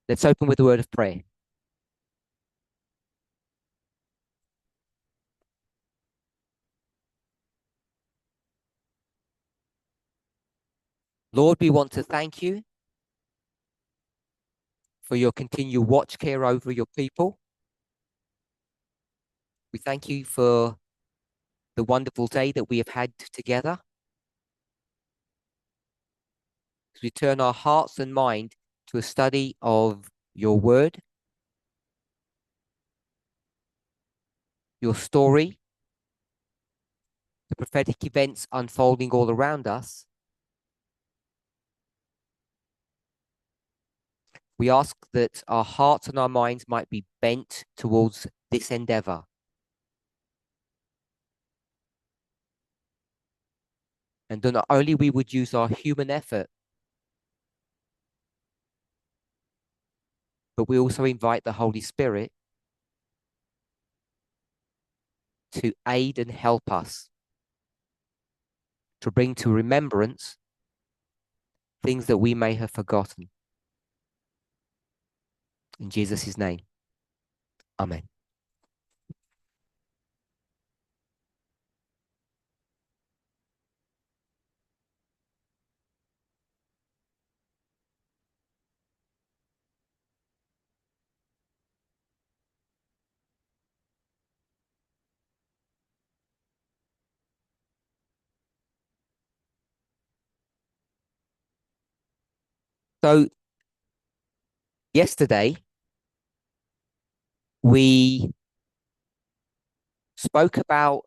Let's open with a word of prayer. Lord, we want to thank you for your continual watch care over your people. We thank you for the wonderful day that we have had together. As we turn our hearts and mind to a study of your word, your story, the prophetic events unfolding all around us. We ask that our hearts and our minds might be bent towards this endeavor. And that not only we would use our human effort, but we also invite the Holy Spirit to aid and help us, to bring to remembrance things that we may have forgotten. In Jesus' name, amen. So yesterday, we spoke about,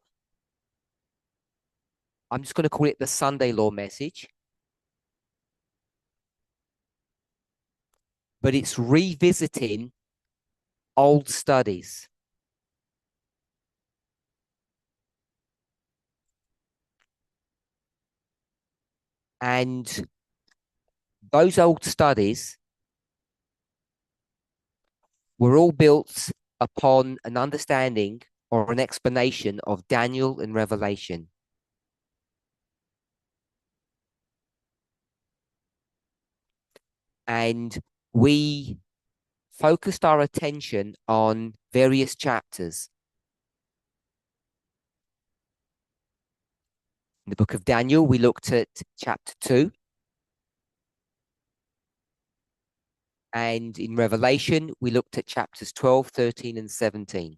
I'm just going to call it the Sunday law message, but it's revisiting old studies. And those old studies were all built upon an understanding or an explanation of Daniel and Revelation. And we focused our attention on various chapters. In the book of Daniel, we looked at chapter 2. And in Revelation, we looked at chapters 12, 13, and 17.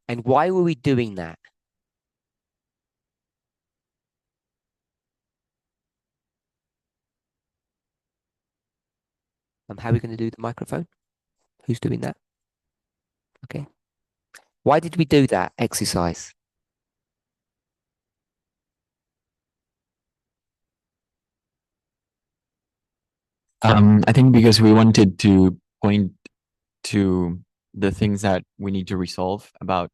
And why were we doing that? How are we going to do the microphone? Who's doing that? Okay. Why did we do that exercise? I think because we wanted to point to the things that we need to resolve about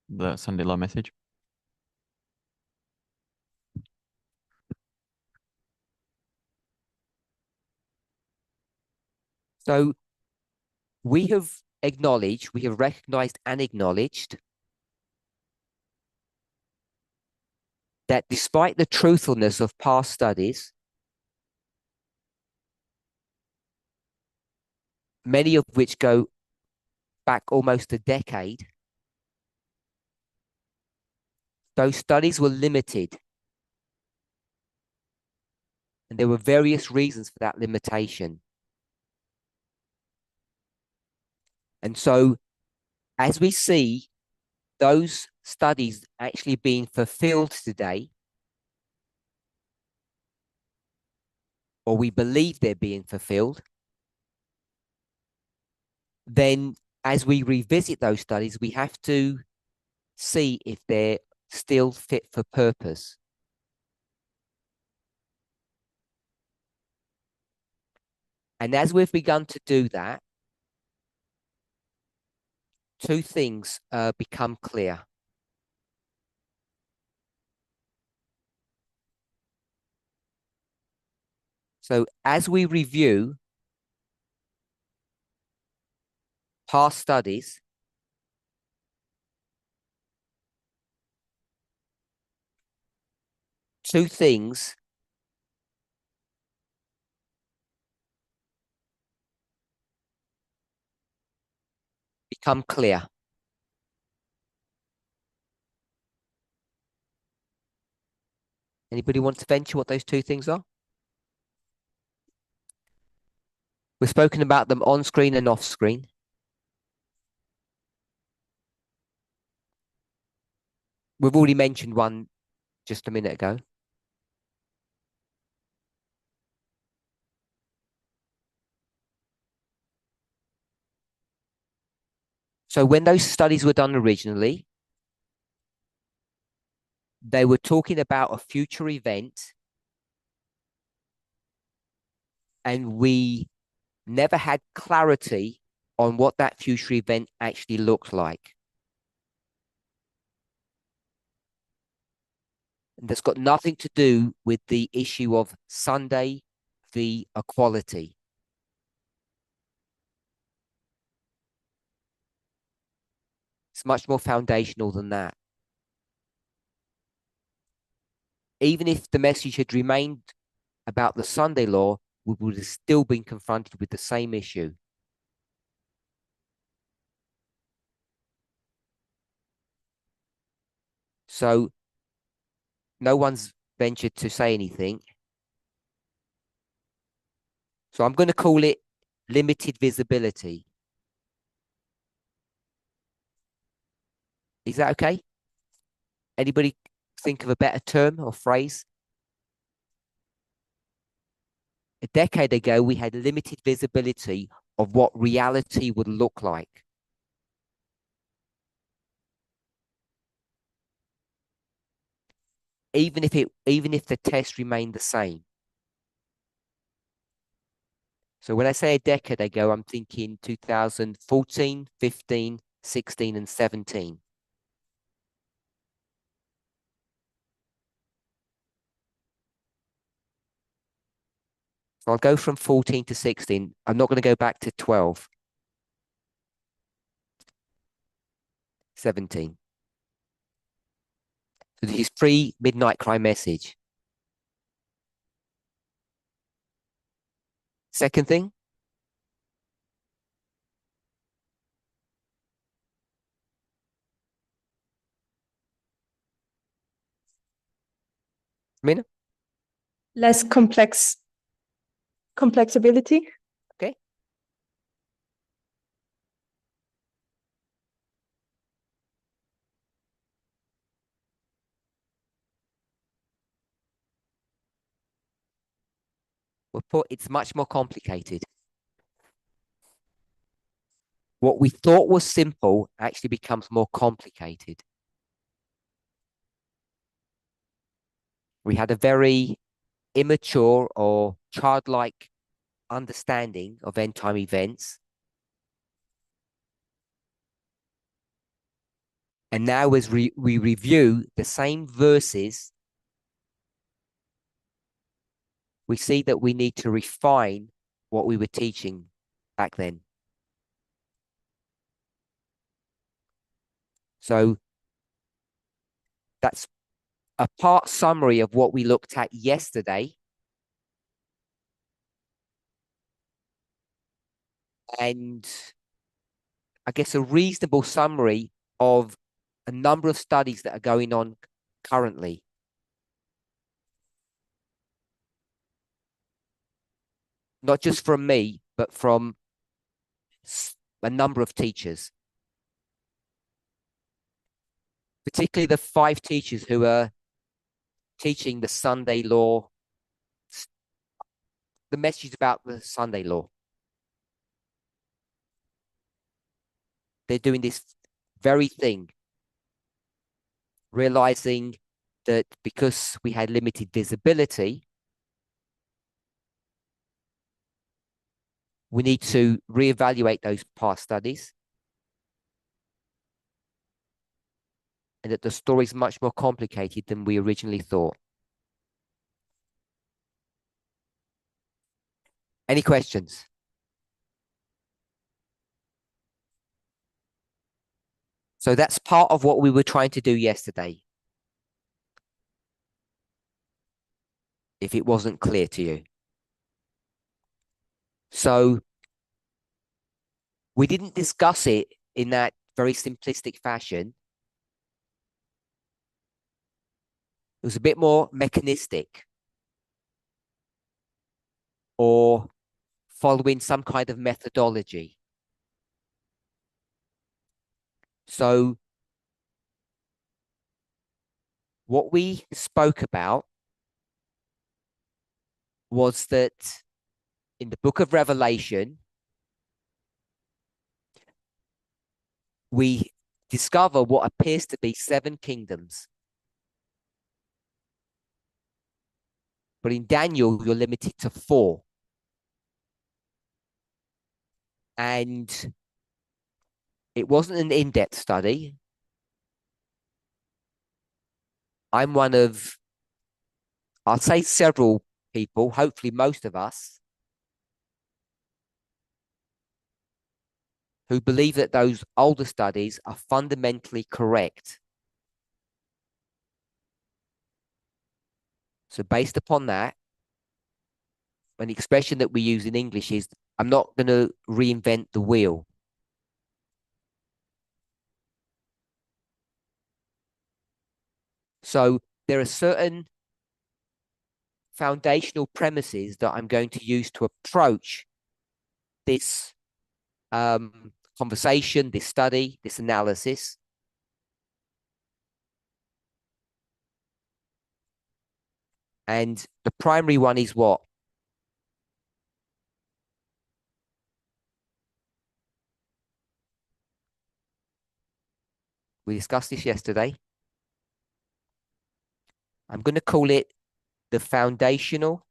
the Sunday law message. So we have acknowledged, we have recognized and acknowledged that despite the truthfulness of past studies, many of which go back almost a decade, those studies were limited. And there were various reasons for that limitation. And so, as we see those studies actually being fulfilled today, or we believe they're being fulfilled, then as we revisit those studies, we have to see if they're still fit for purpose. And as we've begun to do that, two things become clear. So as we review past studies, two things become clear? Anybody want to venture what those two things are? We've spoken about them on screen and off screen. We've already mentioned one just a minute ago. So when those studies were done originally, they were talking about a future event, and we never had clarity on what that future event actually looked like. And that's got nothing to do with the issue of Sunday v. equality. It's much more foundational than that. Even if the message had remained about the Sunday law, we would have still been confronted with the same issue. So no one's ventured to say anything. So I'm going to call it limited visibility. Is that okay? Anybody think of a better term or phrase? A decade ago, we had limited visibility of what reality would look like. Even if the test remained the same. So when I say a decade ago, I'm thinking 2014, 15, 16, and 17. So I'll go from 14 to 16. I'm not going to go back to 12. 17. So this is pre-midnight crime message. Second thing, Mina? Less complexability. Okay. We'll put it's much more complicated. What we thought was simple actually becomes more complicated. We had a very immature or childlike understanding of end time events. And now as we review the same verses, we see that we need to refine what we were teaching back then. So that's a part summary of what we looked at yesterday. And I guess a reasonable summary of a number of studies that are going on currently. Not just from me, but from a number of teachers. Particularly the 5 teachers who are teaching the Sunday law, the message about the Sunday law. They're doing this very thing, realizing that because we had limited visibility, we need to reevaluate those past studies, and that the story is much more complicated than we originally thought. Any questions? So that's part of what we were trying to do yesterday. If it wasn't clear to you. So we didn't discuss it in that very simplistic fashion. It was a bit more mechanistic or following some kind of methodology. So what we spoke about was that in the book of Revelation, we discover what appears to be 7 kingdoms. But in Daniel, you're limited to 4. And it wasn't an in-depth study. I'm one of, I'll say several people, hopefully most of us, who believe that those older studies are fundamentally correct. So based upon that, an expression that we use in English is, I'm not going to reinvent the wheel. So there are certain foundational premises that I'm going to use to approach this conversation, this study, this analysis. And the primary one is what? We discussed this yesterday. I'm going to call it the foundational.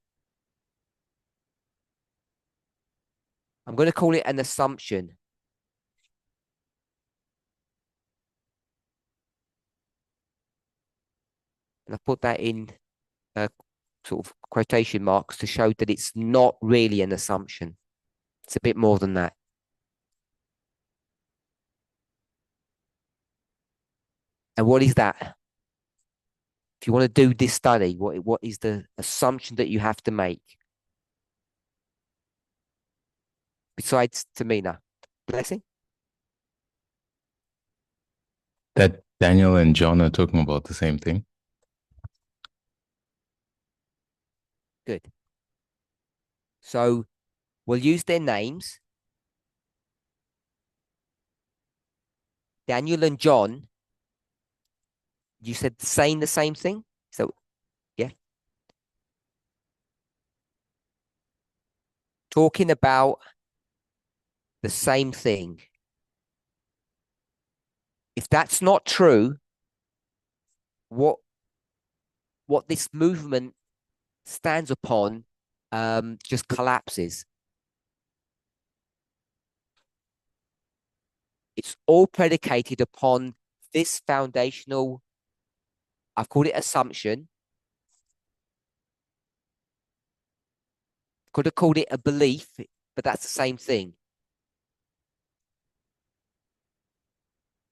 I'm going to call it an assumption. And I put that in sort of quotation marks to show that it's not really an assumption. It's a bit more than that. And what is that? If you want to do this study, what is the assumption that you have to make? Besides Tamina, Blessing? That Daniel and John are talking about the same thing. Good. So we'll use their names. Daniel and John, you said saying the same thing? So, yeah. Talking about the same thing. If that's not true, what this movement stands upon just collapses. It's all predicated upon this foundational, I've called it assumption. Could have called it a belief, but that's the same thing.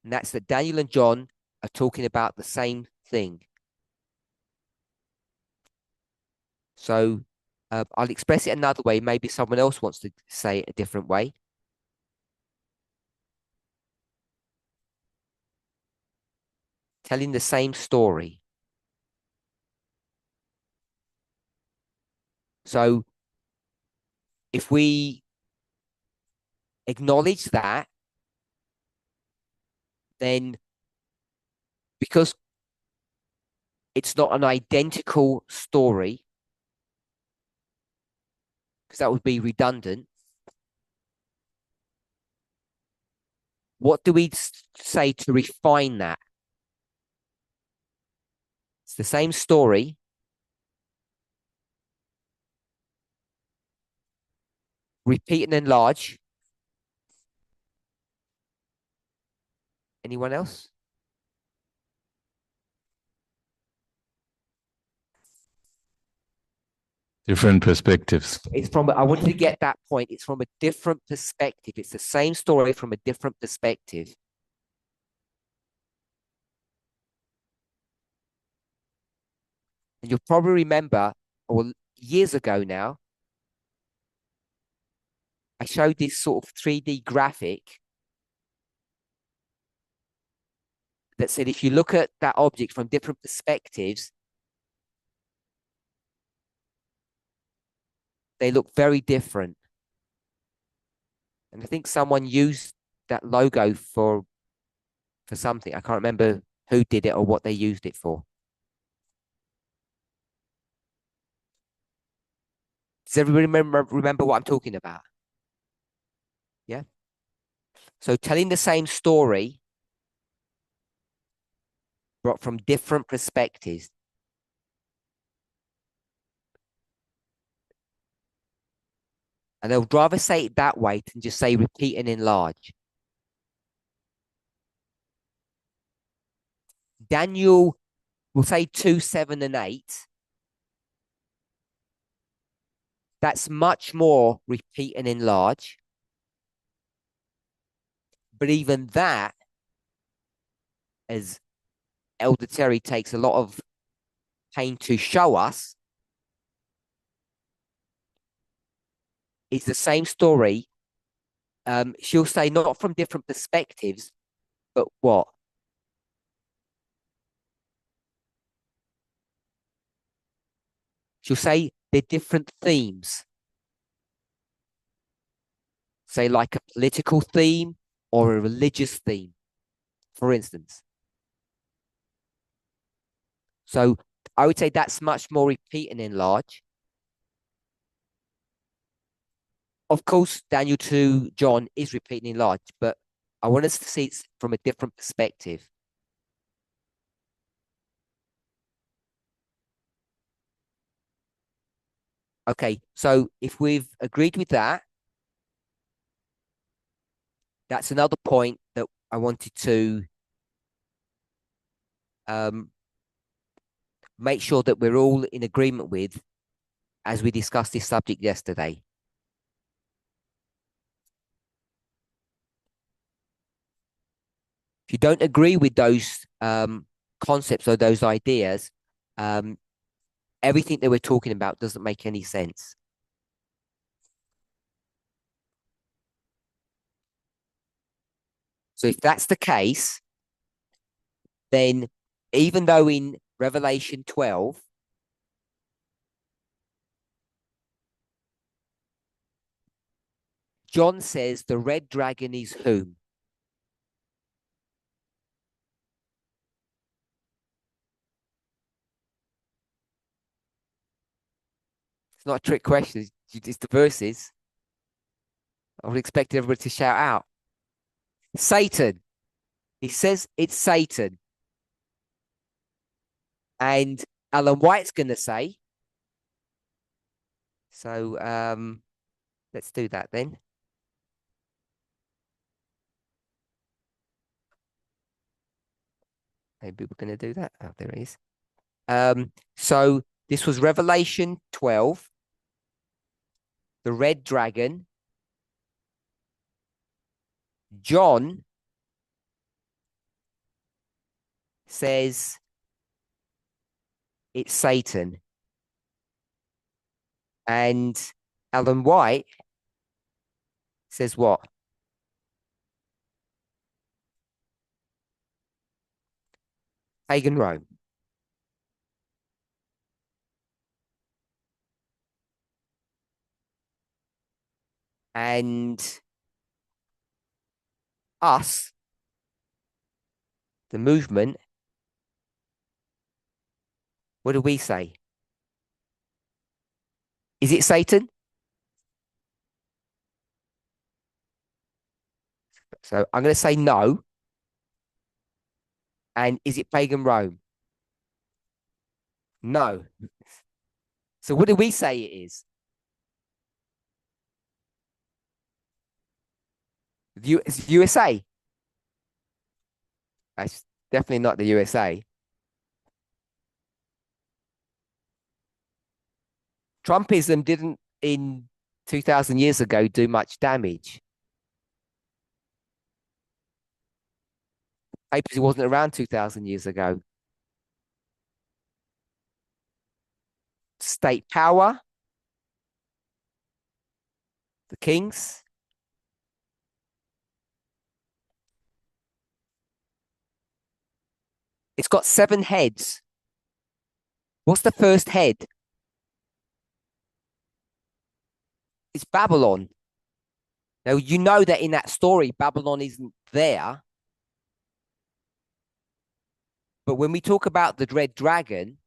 And that's that Daniel and John are talking about the same thing. So I'll express it another way. Maybe someone else wants to say it a different way. Telling the same story. So if we acknowledge that, then because it's not an identical story, because that would be redundant, what do we say to refine that? It's the same story. Repeat and enlarge. Anyone else? Different perspectives. It's from, I wanted to get that point. It's from a different perspective. It's the same story from a different perspective. And you'll probably remember, or years ago now, I showed this sort of 3D graphic that said if you look at that object from different perspectives, they look very different. And I think someone used that logo for something. I can't remember who did it or what they used it for. Does everybody remember what I'm talking about? Yeah. So telling the same story, but from different perspectives. And they'll rather say it that way than just say repeat and enlarge. Daniel will say 2, 7, and 8. That's much more repeat and enlarge. But even that, as Elder Terry takes a lot of pain to show us, is the same story. She'll say not from different perspectives, but what? She'll say they're different themes. Say like a political theme or a religious theme, for instance. So I would say that's much more repeat and enlarge. Of course, Daniel to John is repeat and enlarge, but I want us to see it from a different perspective. Okay, so if we've agreed with that, that's another point that I wanted to make sure that we're all in agreement with as we discussed this subject yesterday. If you don't agree with those concepts or those ideas, everything that we're talking about doesn't make any sense. So if that's the case, then even though in Revelation 12, John says the red dragon is whom? It's not a trick question. It's the verses. I would expect everybody to shout out. Satan. He says it's Satan. And Alan White's going to say, so let's do that then. Maybe we're going to do that. Oh, there it is. So this was Revelation 12, the red dragon. John says it's Satan. And Alan White says what? Pagan Rome. And us, the movement, what do we say? Is it Satan? So I'm going to say no. And is it pagan Rome? No. So what do we say it is? It's USA. That's definitely not the USA. Trumpism didn't, in 2,000 years ago, do much damage. Papacy wasn't around 2,000 years ago. State power, the kings. It's got 7 heads. What's the first head? It's Babylon. Now, you know that in that story, Babylon isn't there. But when we talk about the dread dragon,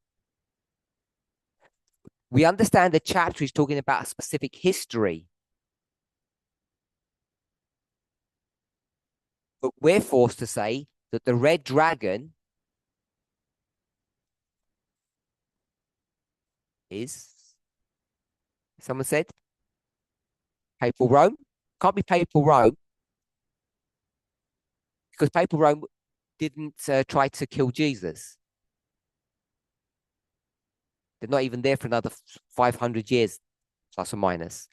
we understand the chapter is talking about a specific history. But we're forced to say that the red dragon is, someone said, Papal Rome. Can't be Papal Rome because Papal Rome didn't try to kill Jesus. They're not even there for another 500 years, plus or minus.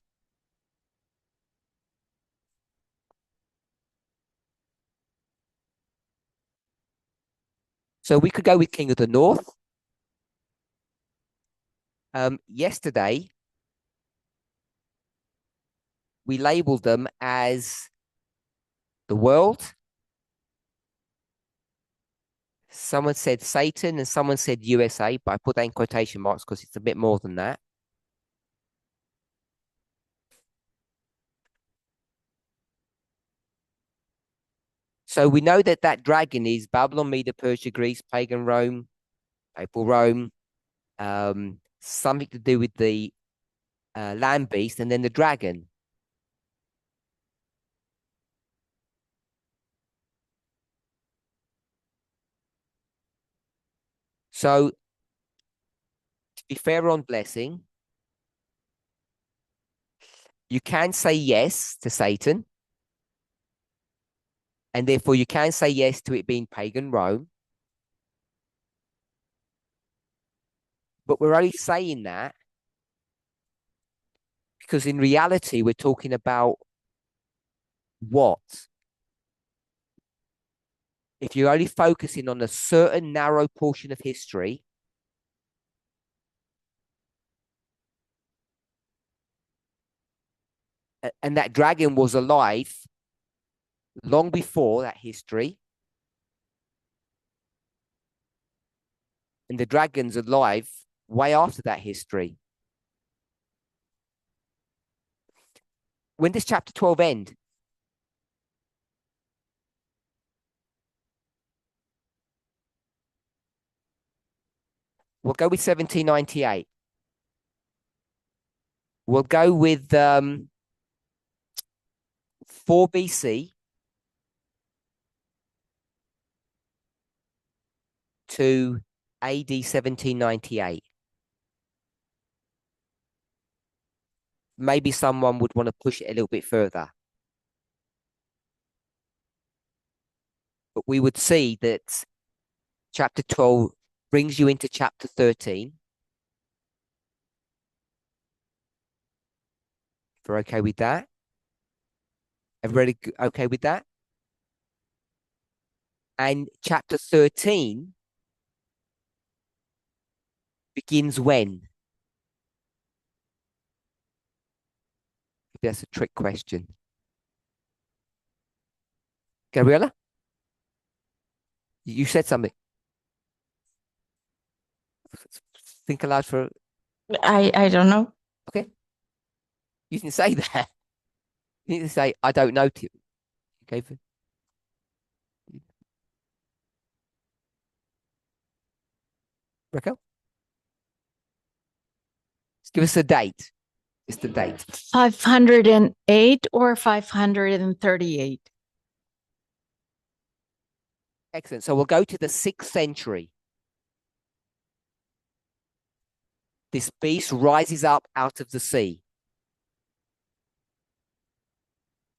So we could go with King of the North. Yesterday, we labeled them as the world. Someone said Satan and someone said USA, but I put that in quotation marks because it's a bit more than that. So we know that that dragon is Babylon, Media, Persia, Greece, pagan Rome, Papal Rome, something to do with the land beast, and then the dragon. So to be fair on blessing, you can say yes to Satan, and therefore you can say yes to it being pagan Rome. But we're only saying that because in reality, we're talking about what? If you're only focusing on a certain narrow portion of history, and that dragon was alive long before that history, and the dragon's alive way after that history. When does chapter 12 end? We'll go with 1798. We'll go with 4 BC to AD 1798. Maybe someone would want to push it a little bit further. But we would see that chapter 12 brings you into chapter 13. If we're okay with that. Everybody okay with that? And chapter 13 begins when? That's a trick question. Gabriella? You said something. Think aloud for... I don't know. Okay. You can say that. You need to say, I don't know, Tim. Okay. Raquel? Just give us a date. Just the date. 508 or 538? Excellent. So we'll go to the 6th century. This beast rises up out of the sea.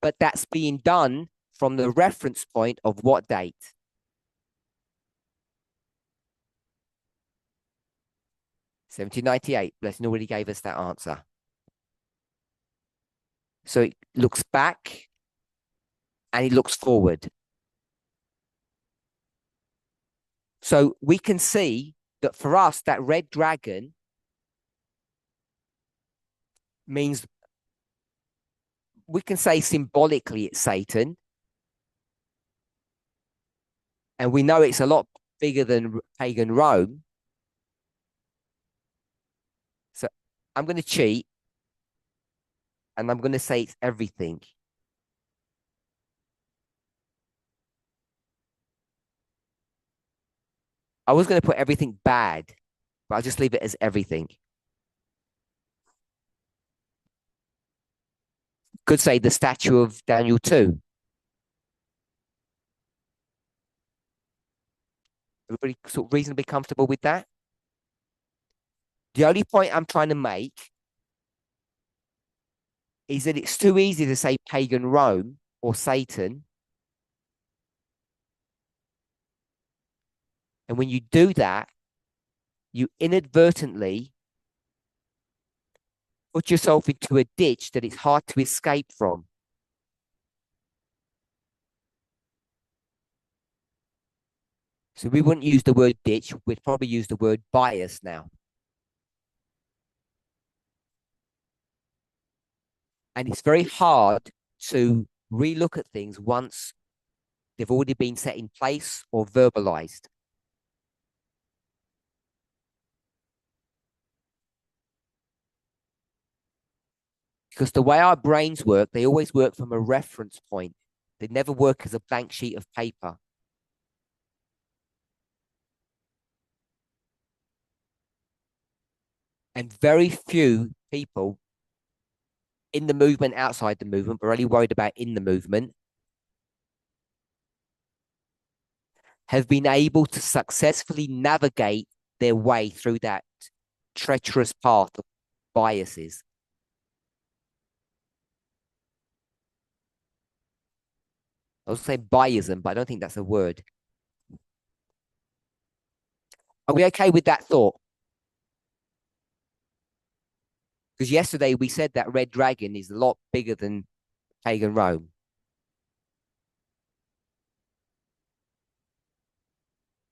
But that's being done from the reference point of what date? (1798). Blessing already gave us that answer. So it looks back and it looks forward. So we can see that for us, that red dragon means, we can say symbolically it's Satan. And we know it's a lot bigger than pagan Rome. So I'm going to cheat and I'm going to say it's everything. I was going to put everything bad, but I'll just leave it as everything. Could say the statue of Daniel 2. Everybody sort of reasonably comfortable with that? The only point I'm trying to make is that it's too easy to say pagan Rome or Satan. And when you do that, you inadvertently put yourself into a ditch that it's hard to escape from. So we wouldn't use the word ditch. We'd probably use the word bias now. And it's very hard to relook at things once they've already been set in place or verbalized. Because the way our brains work, they always work from a reference point. They never work as a blank sheet of paper. And very few people in the movement, outside the movement, but only worried about in the movement, have been able to successfully navigate their way through that treacherous path of biases. I was saying biasm, but I don't think that's a word. Are we okay with that thought? Because yesterday we said that red dragon is a lot bigger than pagan Rome.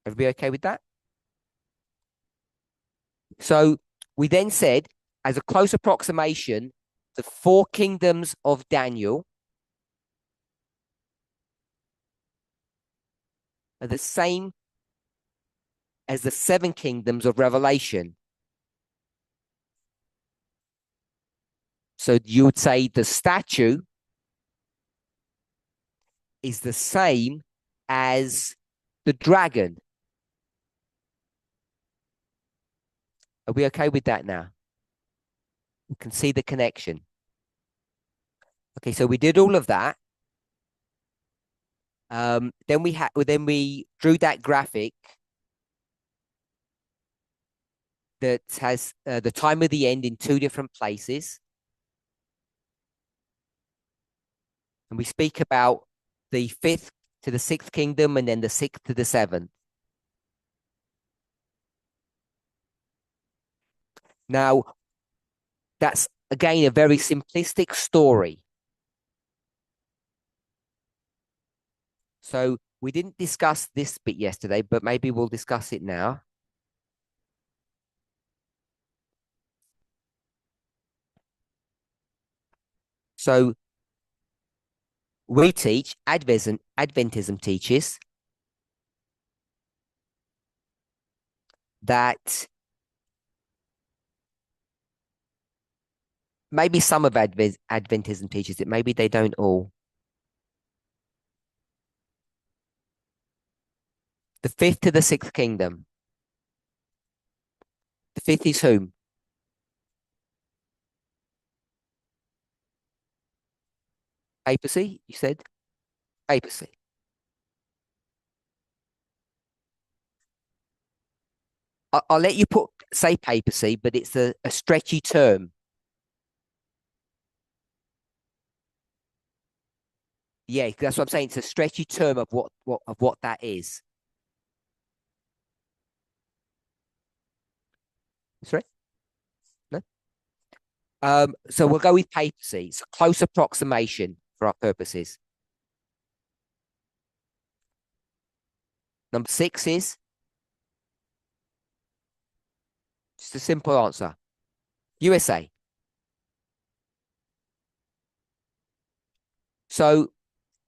Everybody okay with that? So we then said, as a close approximation, the 4 kingdoms of Daniel are the same as the 7 kingdoms of Revelation. So you would say the statue is the same as the dragon. Are we okay with that now? You can see the connection. Okay, so we did all of that. Then we drew that graphic that has the time of the end in 2 different places. And we speak about the 5th to the 6th kingdom and then the 6th to the 7th. Now, that's, again, a very simplistic story. So we didn't discuss this bit yesterday, but maybe we'll discuss it now. So we teach, Adventism teaches that maybe some of Adventism teaches it, maybe they don't all. The 5th to the 6th kingdom. The 5th is whom? Papacy, you said? Papacy. I'll let you say papacy, but it's a stretchy term. Yeah, that's what I'm saying. It's a stretchy term of what that is. Sorry? No? So we'll go with papacy. It's a close approximation for our purposes. Number 6 is just a simple answer. USA. So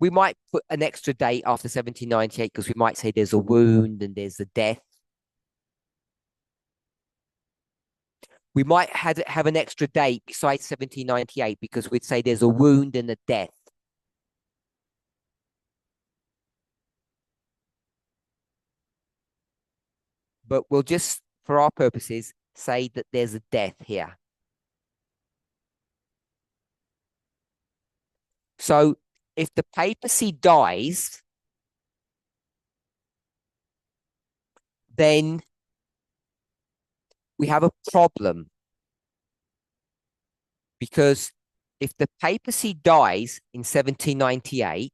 we might put an extra date after 1798 because we might say there's a wound and there's a death. We might have an extra date besides 1798 because we'd say there's a wound and a death. But we'll just, for our purposes, say that there's a death here. So if the papacy dies, then we have a problem. Because if the papacy dies in 1798,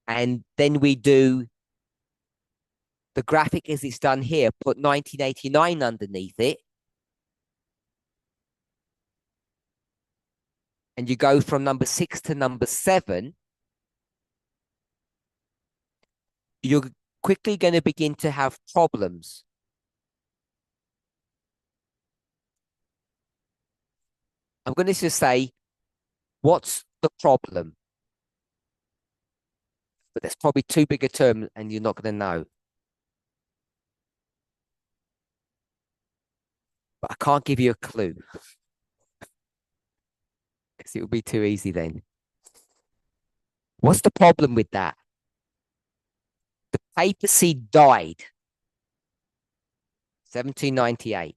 and then we do the graphic as it's done here, put 1989 underneath it, and you go from number 6 to number 7, you're quickly going to begin to have problems. I'm going to just say, what's the problem? But that's probably too big a term and you're not going to know. But I can't give you a clue. Because it would be too easy then. What's the problem with that? The papacy died. 1798.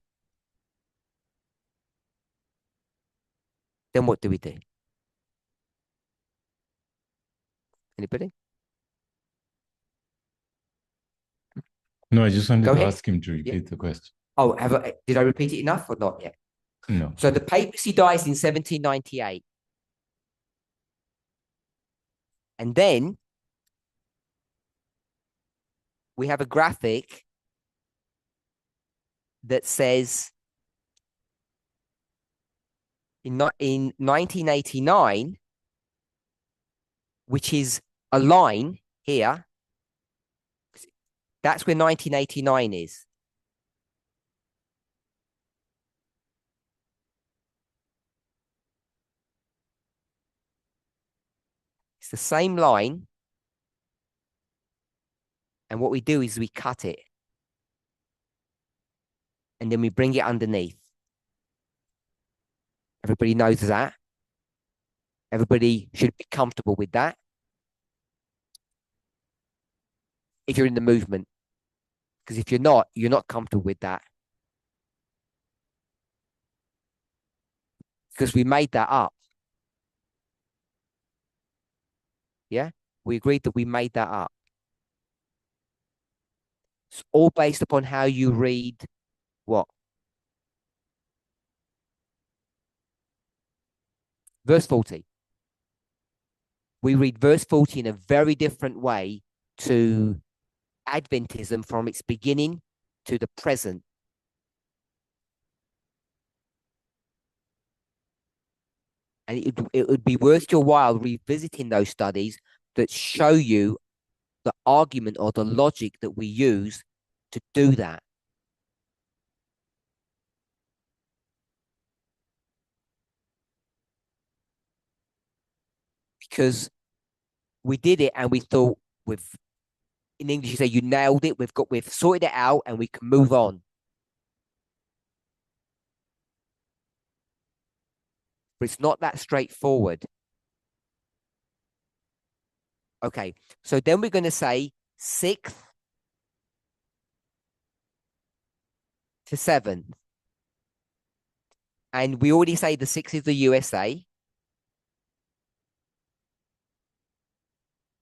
Then what do we do? Anybody? No, I just wanted Go to ahead. ask him to repeat the question. Oh, did I repeat it enough or not yet? No. So the papacy dies in 1798. And then we have a graphic that says in 1989, which is a line here, that's where 1989 is. It's the same line. And what we do is we cut it. And then we bring it underneath. Everybody knows that. Everybody should be comfortable with that. If you're in the movement. Because if you're not comfortable with that. Because we made that up. Yeah? We agreed that we made that up. It's all based upon how you read what? Verse 40. We read verse 40 in a very different way to Adventism from its beginning to the present. And it would be worth your while revisiting those studies that show you the argument or the logic that we use to do that. Because we did it and we thought in English you say you nailed it, we've sorted it out and we can move on. But it's not that straightforward. Okay, so then we're going to say 6th to 7th. And we already say the 6th is the USA.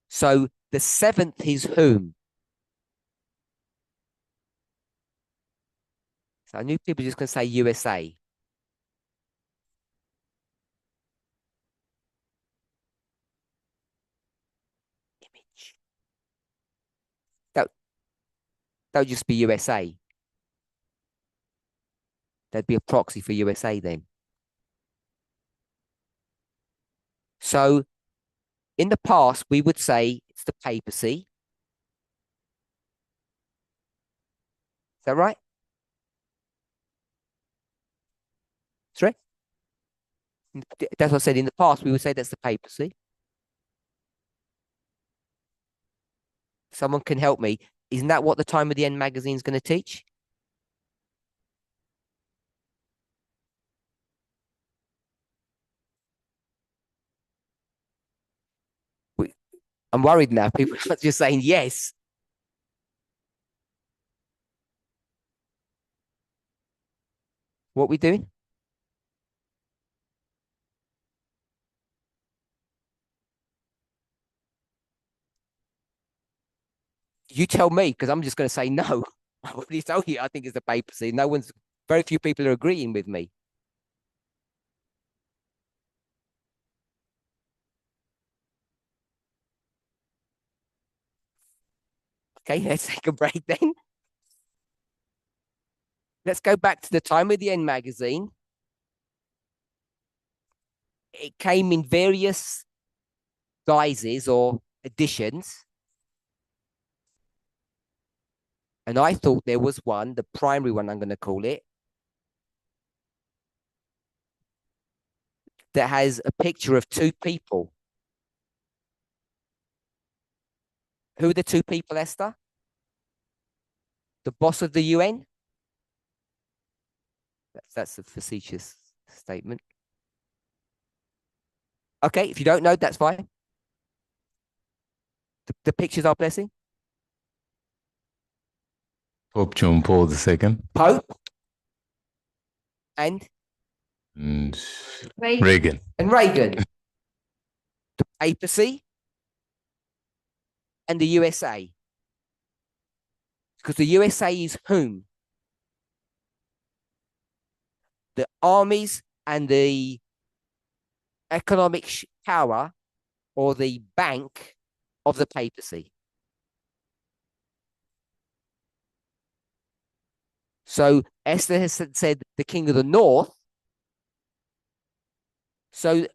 So the 7th is whom? So I knew people were just going to say USA. Image. That would just be USA. That'd be a proxy for USA then. So in the past, we would say it's the papacy. Is that right? Sorry? That's what I said in the past. We would say that's the papacy. Someone can help me. Isn't that what the Time of the End magazine is going to teach? I'm worried now. People are just saying yes. What we doing? You tell me, because I'm just going to say no. I've already told you I think it's the papacy. Very few people are agreeing with me. Okay, let's take a break then. Let's go back to the Time of the End magazine. It came in various guises or editions. And I thought there was one, the primary one, I'm going to call it, that has a picture of two people. Who are the two people, Esther? The boss of the UN? That's a facetious statement. Okay, if you don't know, that's fine. The pictures are blessing. Pope John Paul II Pope and and Reagan. Reagan. The papacy and the USA. Because the USA is whom? The armies and the economic power or the bank of the papacy. So Esther has said the king of the north. So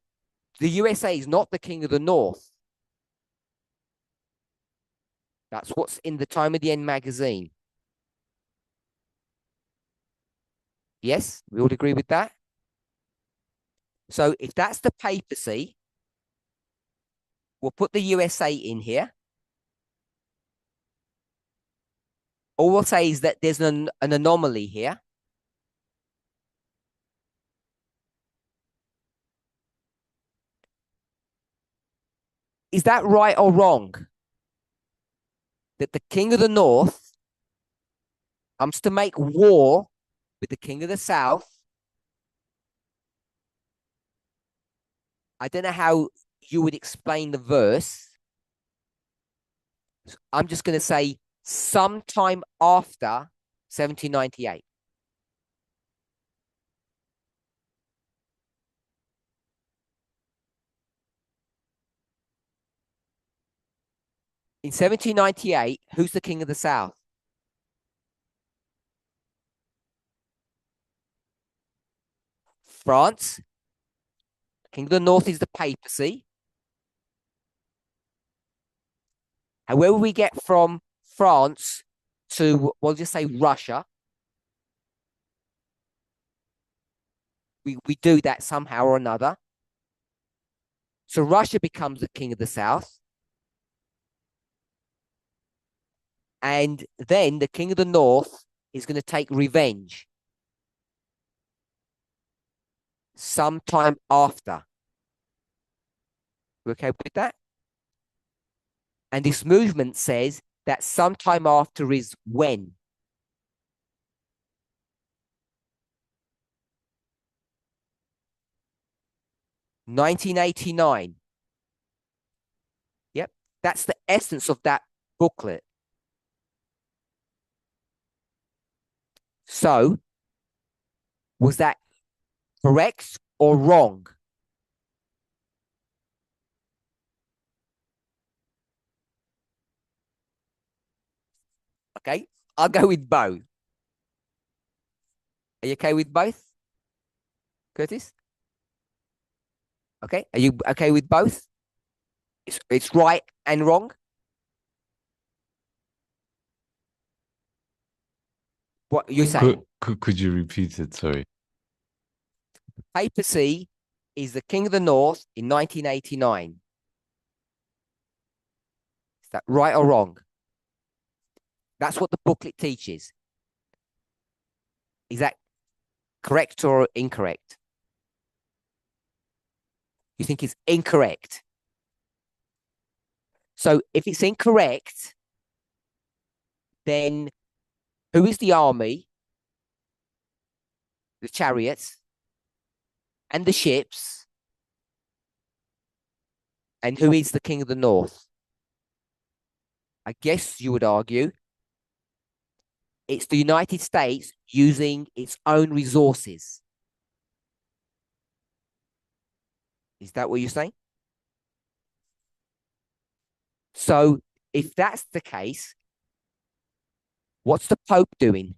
the USA is not the king of the north. That's what's in the Time of the End magazine. Yes, we all agree with that? So if that's the papacy, we'll put the USA in here. All we'll say is that there's an anomaly here. Is that right or wrong? That the king of the north comes to make war with the king of the south. I don't know how you would explain the verse. I'm just going to say sometime after 1798. In 1798, who's the king of the south? France. King of the north is the papacy. However we get from France to, we'll just say Russia, we do that somehow or another. So Russia becomes the king of the south. And then the king of the north is going to take revenge sometime after. We okay with that? And this movement says that sometime after is when? (1989). Yep, that's the essence of that booklet. So, was that correct or wrong? Okay, I'll go with both. Are you okay with both, Curtis? Okay, are you okay with both? It's right and wrong? What you saying? Could you repeat it? Sorry. Papacy is the King of the North in 1989. Is that right or wrong? That's what the booklet teaches. Is that correct or incorrect? You think it's incorrect. So if it's incorrect, then who is the army, the chariots, and the ships, and who is the King of the North? I guess you would argue it's the United States using its own resources. Is that what you're saying? So if that's the case, what's the Pope doing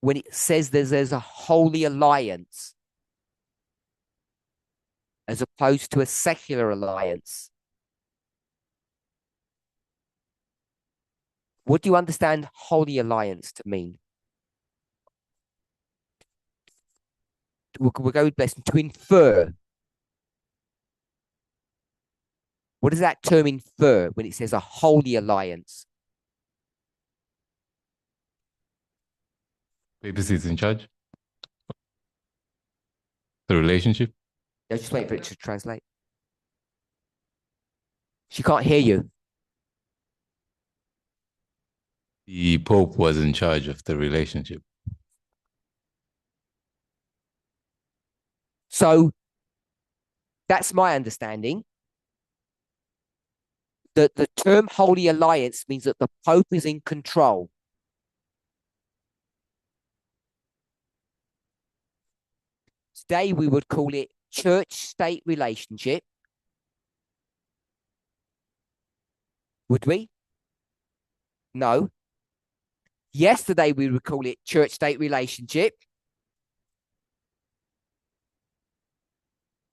when it says there's a holy alliance as opposed to a secular alliance? What do you understand holy alliance to mean? We'll go with blessing, to infer. What does that term infer when it says a holy alliance? Papacy is in charge. The relationship. I just wait for it to translate. She can't hear you. The Pope was in charge of the relationship. So that's my understanding. The term holy alliance means that the Pope is in control. Today we would call it church-state relationship. Would we? No. Yesterday we would call it church-state relationship.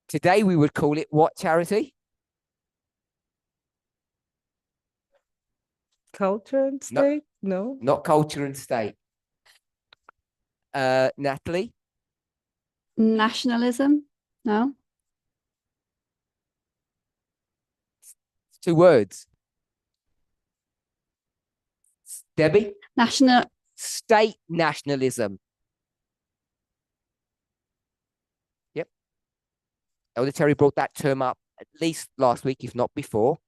Today we would call it what, Charity? Culture and No. state? No. Not culture and state. Natalie? Nationalism? No. It's 2 words. Debbie? National. State nationalism. Yep. Elder Terry brought that term up at least last week, if not before.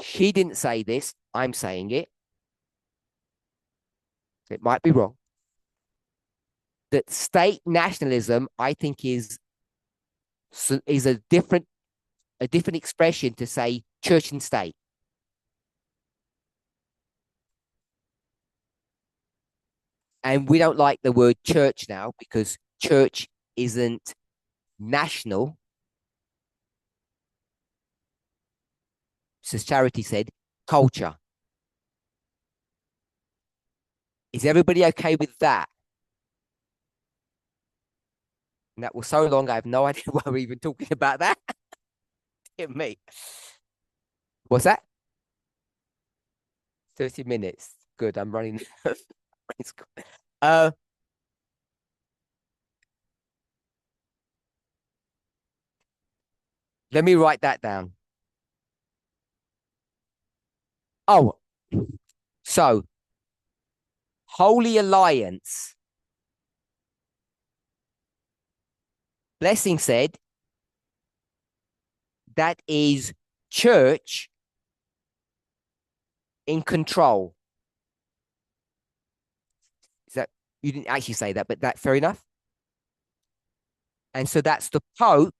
She didn't say this. I'm saying it. It might be wrong. That state nationalism, I think, is a different expression to say church and state. And we don't like the word church now because church isn't national. As Charity said, culture. Is everybody okay with that? And that was so long, I have no idea why we're even talking about that. Dear me. What's that? 30 minutes. Good, I'm running. Let me write that down. Oh, so Holy Alliance. Blessing said that is church in control. Is that, you didn't actually say that, but that's fair enough. And so that's the Pope.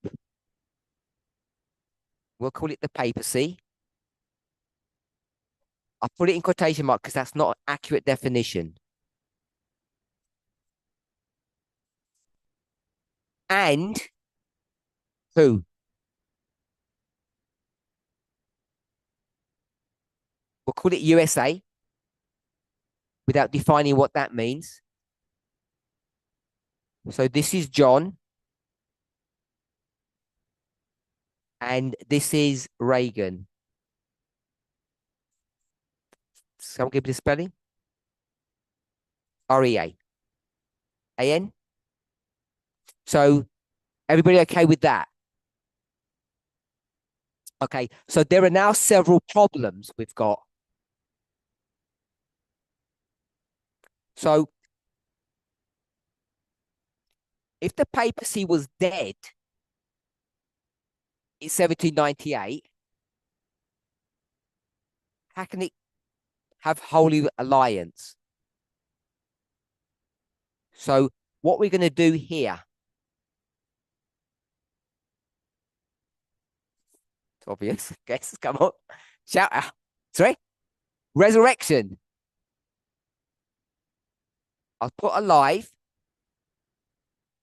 We'll call it the papacy. I put it in quotation mark because that's not an accurate definition. And who? We'll call it USA without defining what that means. So this is John. And this is Reagan. Someone give me the spelling? REA. AN. So everybody okay with that? Okay, so there are now several problems we've got. So if the papacy was dead in 1798, how can it have Holy Alliance? So what we're going to do here, it's obvious, guess, come on, shout out, sorry, resurrection. I'll put alive,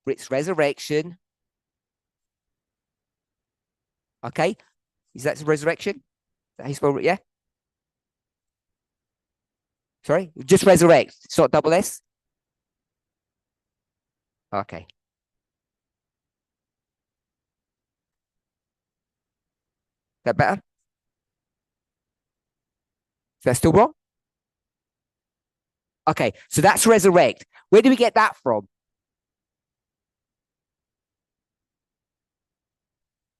but it's resurrection. Okay, is that resurrection? Is that how you spell it? Yeah. Sorry, just resurrect. It's not double S. Okay. Is that better? Is that still wrong? Okay, so that's resurrect. Where do we get that from?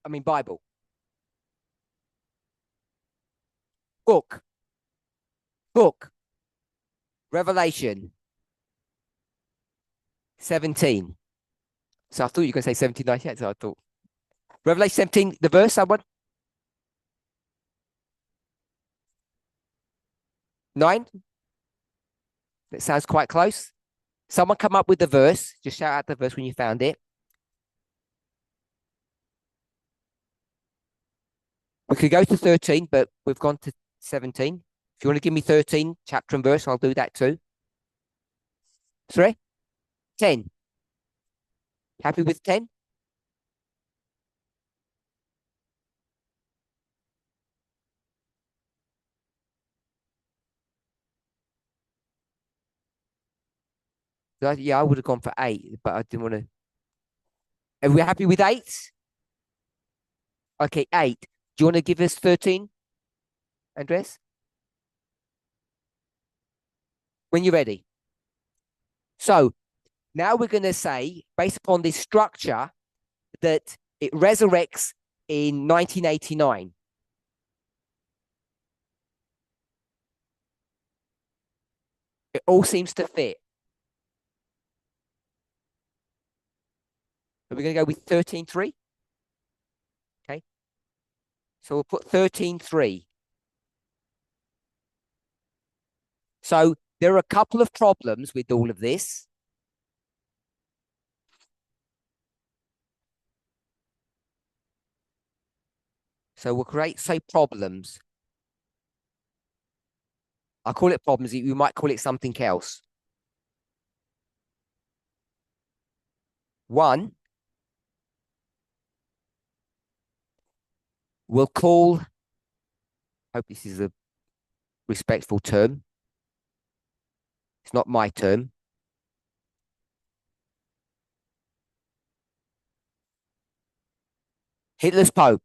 I mean, Bible. Book. Revelation 17. So I thought you were going to say 1798. So I thought Revelation 17, the verse, someone? 9? That sounds quite close. Someone come up with the verse. Just shout out the verse when you found it. We could go to 13, but we've gone to 17. If you want to give me 13, chapter and verse, I'll do that too. 3? 10. Happy with 10? Yeah, I would have gone for 8, but I didn't want to. Are we happy with 8? Okay, 8. Do you want to give us 13, Andres? When you're ready. So now we're going to say, based upon this structure, that it resurrects in 1989. It all seems to fit. Are we going to go with 13.3? Okay. So we'll put 13.3. So there are a couple of problems with all of this. So we'll create, say, problems. I call it problems. You might call it something else. 1, we'll call, hope this is a respectful term. It's not my term. Hitler's Pope.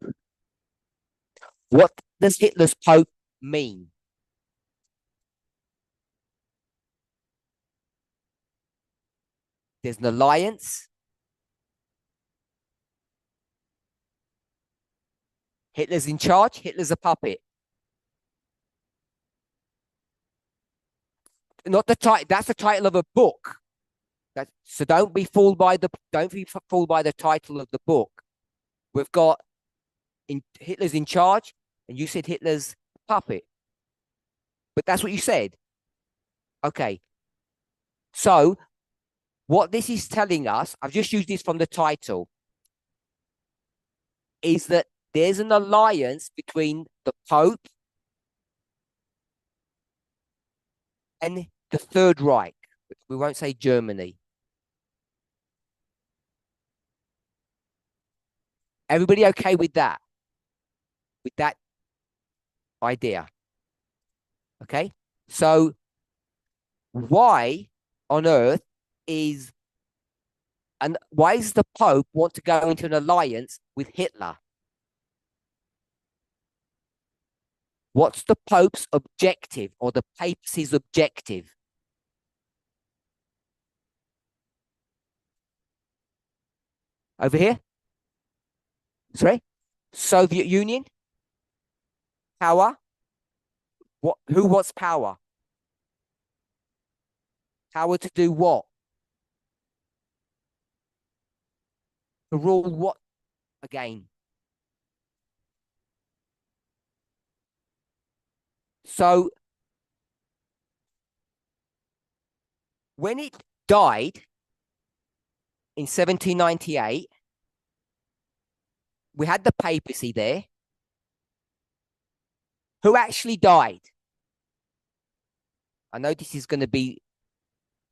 What does Hitler's Pope mean? There's an alliance. Hitler's in charge. Hitler's a puppet. Not the title. That's the title of a book. So don't be fooled by the title of the book. We've got Hitler's in charge, and you said Hitler's puppet. But that's what you said. Okay. So what this is telling us, I've just used this from the title, is that there's an alliance between the Pope and the Third Reich. We won't say Germany. Everybody okay with that? With that idea? Okay. So why on earth why does the Pope want to go into an alliance with Hitler? What's the Pope's objective or the papacy's objective? Over here? Sorry? Soviet Union? Power? What? Who wants power? Power to do what? To rule what again? So when it died in 1798, we had the papacy there. Who actually died? I know this is going to be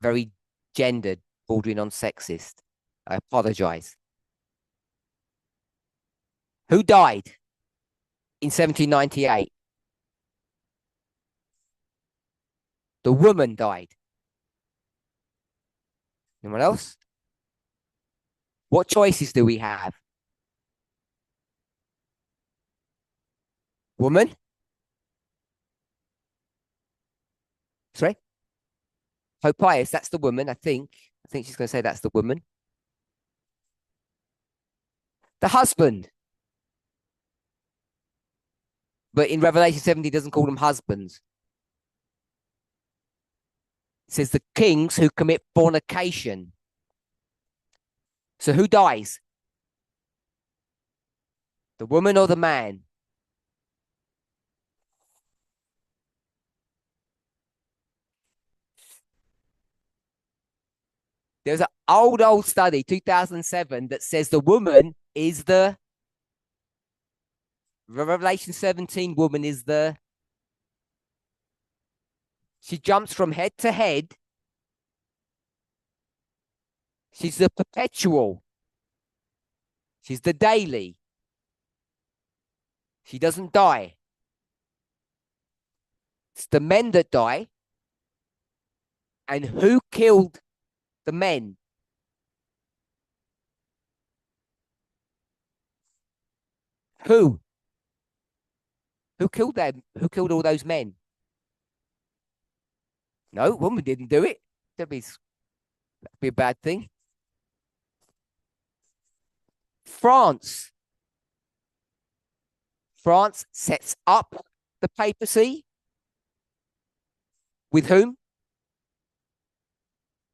very gendered, bordering on sexist. I apologize. Who died in 1798? The woman died. Anyone else? What choices do we have? Woman? Sorry? Pope Pius, that's the woman, I think. I think she's going to say that's the woman. The husband. But in Revelation 17, it doesn't call them husbands. It says the kings who commit fornication. So who dies? The woman or the man? There's an old study, 2007, that says the woman is the Revelation 17 woman is the she jumps from head to head. She's the perpetual. She's the daily. She doesn't die. It's the men that die. And who killed the men? Who? Who killed them? Who killed all those men? No, woman didn't do it. That'd be a bad thing. France. France sets up the papacy. With whom?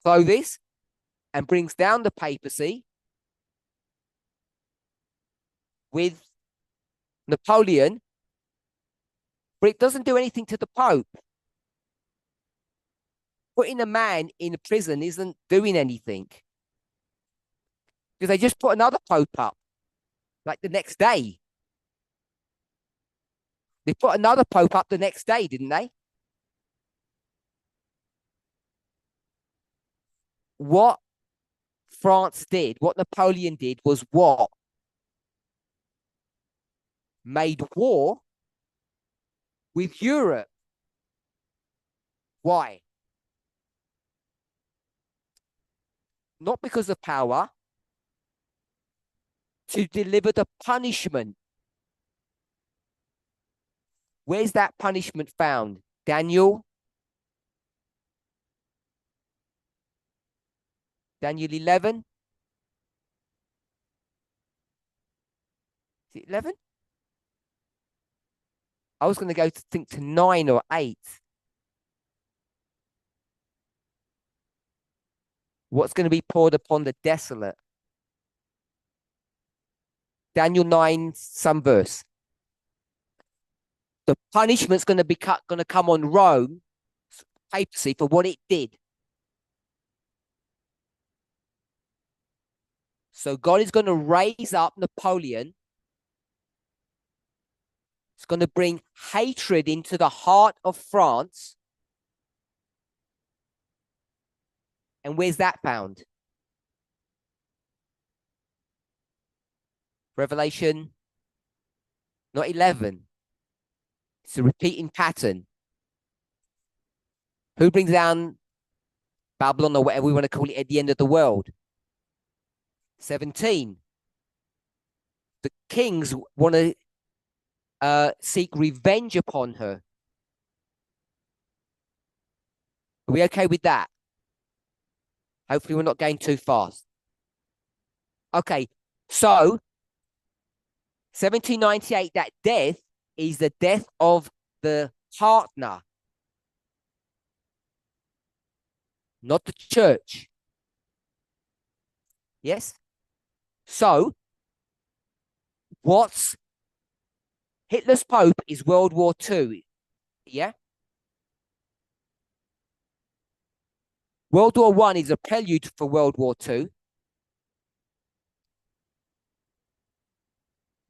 Clovis. And brings down the papacy with Napoleon. But it doesn't do anything to the Pope. Putting a man in a prison isn't doing anything. Because they just put another Pope up, like the next day. They put another Pope up the next day, didn't they? What France did, what Napoleon did, was what? Made war with Europe. Why? Not because of power, to deliver the punishment. Where's that punishment found? Daniel 11? Is it 11? I was going to go to think to 9 or 8. What's going to be poured upon the desolate? Daniel 9, some verse. The punishment's going to come on Rome, papacy, for what it did. So God is going to raise up Napoleon. It's going to bring hatred into the heart of France. And where's that found? Revelation, not 11. It's a repeating pattern. Who brings down Babylon, or whatever we want to call it, at the end of the world? 17. The kings want to seek revenge upon her. Are we okay with that? Hopefully we're not going too fast. Okay, So 1798, that death is the death of the partner, not the church. Yes? So what's Hitler's Pope is World War II. Yeah? World War One is a prelude for World War II.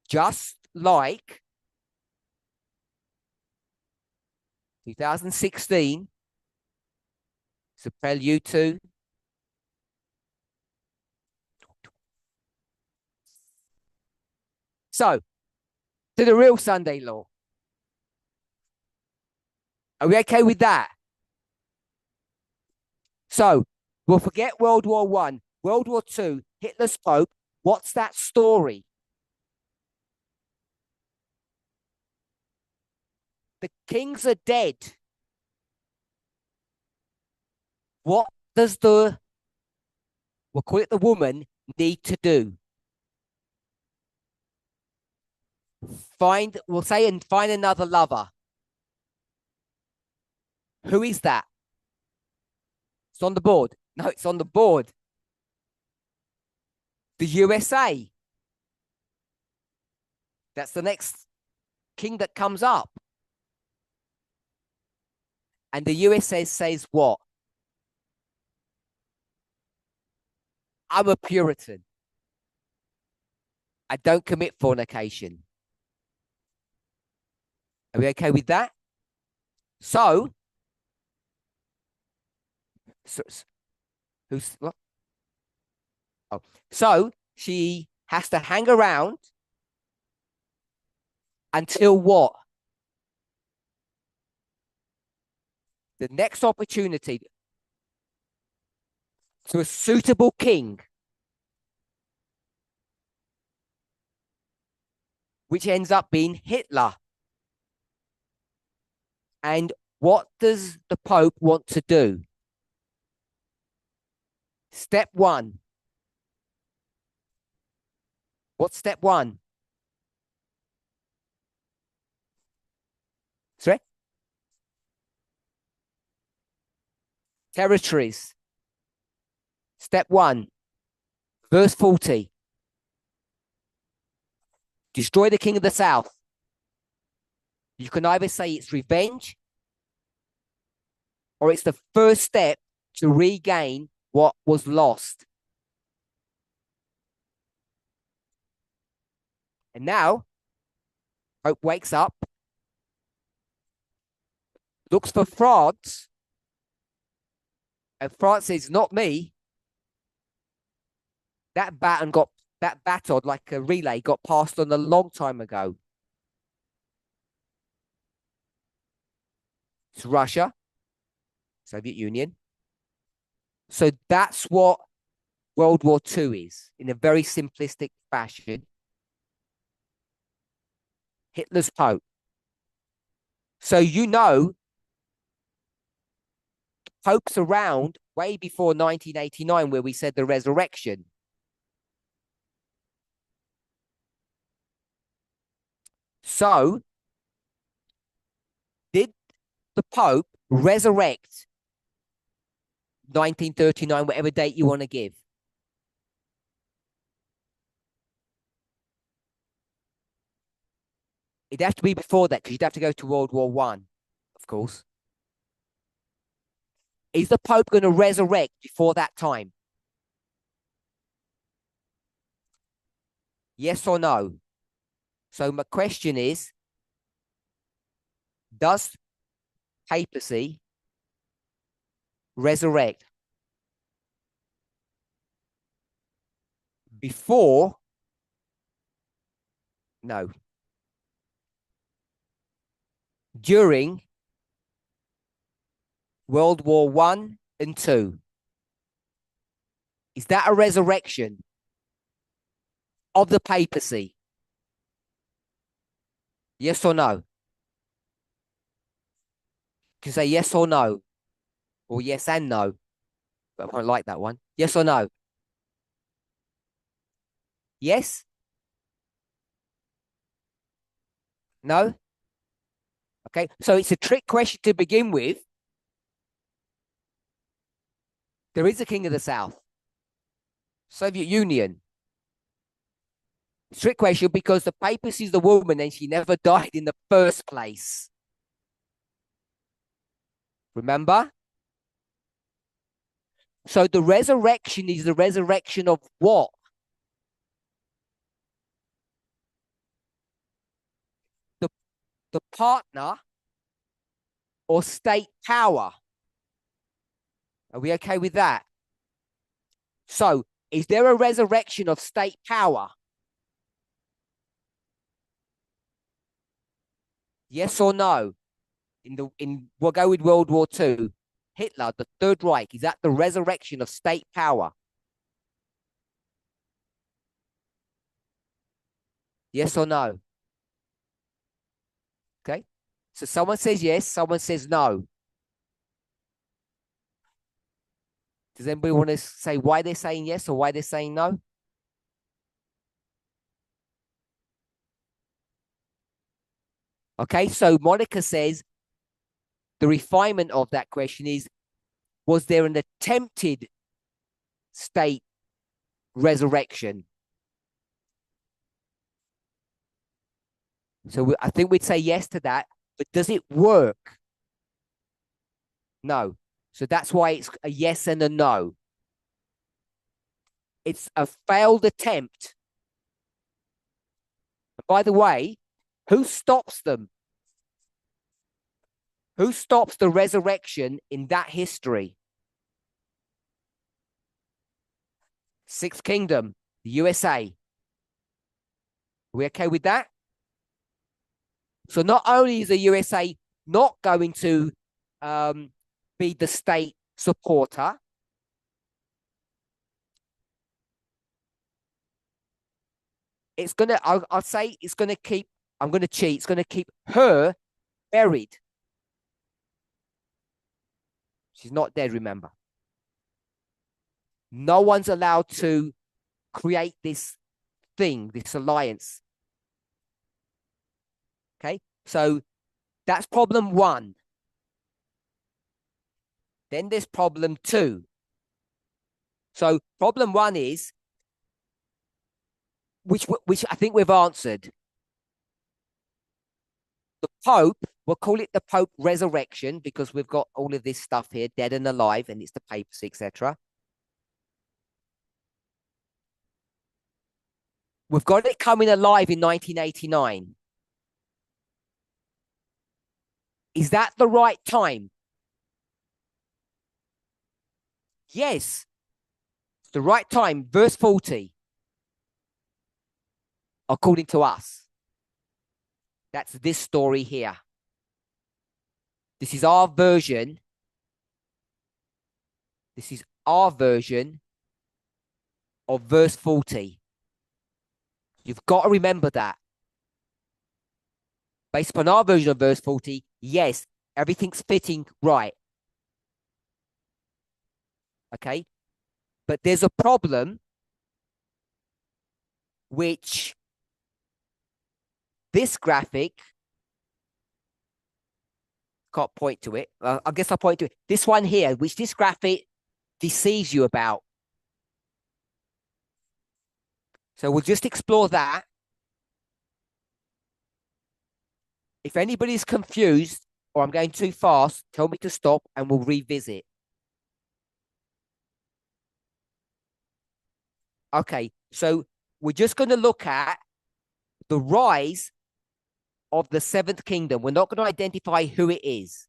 Just like 2016 is a prelude to so to the real Sunday law. Are we okay with that? So we'll forget World War One, World War Two, Hitler's Pope. What's that story? The kings are dead. What does we'll call it the woman, need to do? We'll say, and find another lover. Who is that? It's on the board. No, it's on the board. The USA. That's the next king that comes up. And the USA says what? I'm a Puritan. I don't commit fornication. Are we okay with that? So who's what? Oh, so she has to hang around until what? The next opportunity to a suitable king, which ends up being Hitler. And what does the Pope want to do? Step one. What's step one? Sorry? Territories. Step one, verse 40. Destroy the king of the south. You can either say it's revenge or it's the first step to regain what was lost. And now, Pope wakes up, looks for France, and France says, not me. That baton, like a relay, got passed on a long time ago. It's Russia, Soviet Union. So that's what World War II is, in a very simplistic fashion. Hitler's Pope. So Pope's around way before 1989, where we said the resurrection. So, did the Pope resurrect 1939, whatever date you want to give? It'd have to be before that, because you'd have to go to World War One, of course. Is the Pope going to resurrect before that time? Yes or no? So my question is, does papacy resurrect before? No. During World War One and Two? Is that a resurrection of the papacy? Yes or no? You can say yes or no, or yes and no. But I don't like that one. Yes or no? Yes? No? Okay, so it's a trick question to begin with. There is a king of the South. Soviet Union. Trick question because the papacy is the woman and she never died in the first place. Remember? So the resurrection is the resurrection of what? The partner or state power. Are we okay with that? So is there a resurrection of state power? Yes or no? We'll go with World War II. Hitler, the Third Reich, is that the resurrection of state power? Yes or no? Okay. So someone says yes, someone says no. Does anybody want to say why they're saying yes or why they're saying no? Okay, so Monica says the refinement of that question is, was there an attempted state resurrection? So I think we'd say yes to that, but does it work? No. So that's why it's a yes and a no. It's a failed attempt. By the way, who stops them? Who stops the resurrection in that history? Sixth Kingdom, the USA. Are we okay with that? So not only is the USA not going to be the state supporter, it's going to, I'll say it's going to keep, I'm going to cheat, it's going to keep her buried. She's not dead, remember. No one's allowed to create this thing, this alliance. Okay, so that's problem one. Then there's problem two. So problem one is, which I think we've answered. The Pope, we'll call it the Pope resurrection because we've got all of this stuff here, dead and alive, and it's the papacy, etc. We've got it coming alive in 1989. Is that the right time? Yes. It's the right time. Verse 40. According to us. That's this story here. This is our version. This is our version of verse 40. You've got to remember that. Based upon our version of verse 40, yes, everything's fitting right. Okay? But there's a problem which this graphic can't point to it. I guess I'll point to it. This one here, which this graphic deceives you about. So we'll just explore that. If anybody's confused or I'm going too fast, tell me to stop and we'll revisit. Okay, so we're just going to look at the rise of the seventh kingdom. We're not going to identify who it is.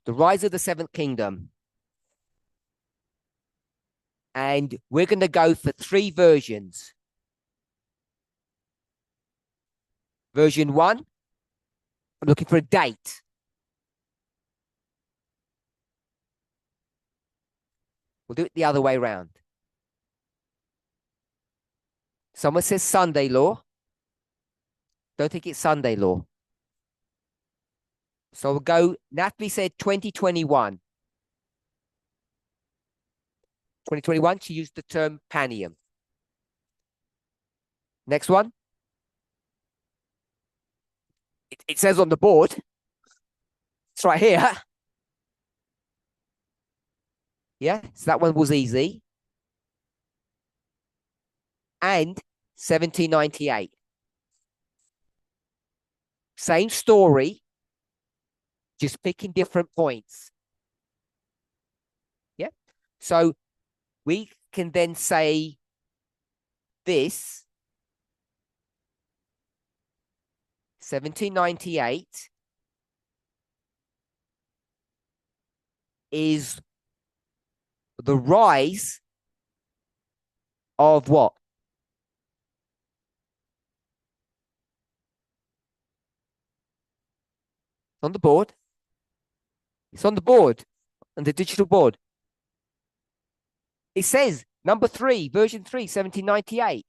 The rise of the seventh kingdom. And we're going to go for three versions. Version one, I'm looking for a date. We'll do it the other way around. Someone says Sunday law. Don't think it's Sunday law. So we'll go, Natalie said 2021. 2021, she used the term panium. Next one. It says on the board, it's right here. Yeah, so that one was easy. And 1798. Same story, just picking different points. Yeah. So we can then say this 1798 is the rise of what? It's on the board. It's on the board, on the digital board. It says number 3, version 3, 1798.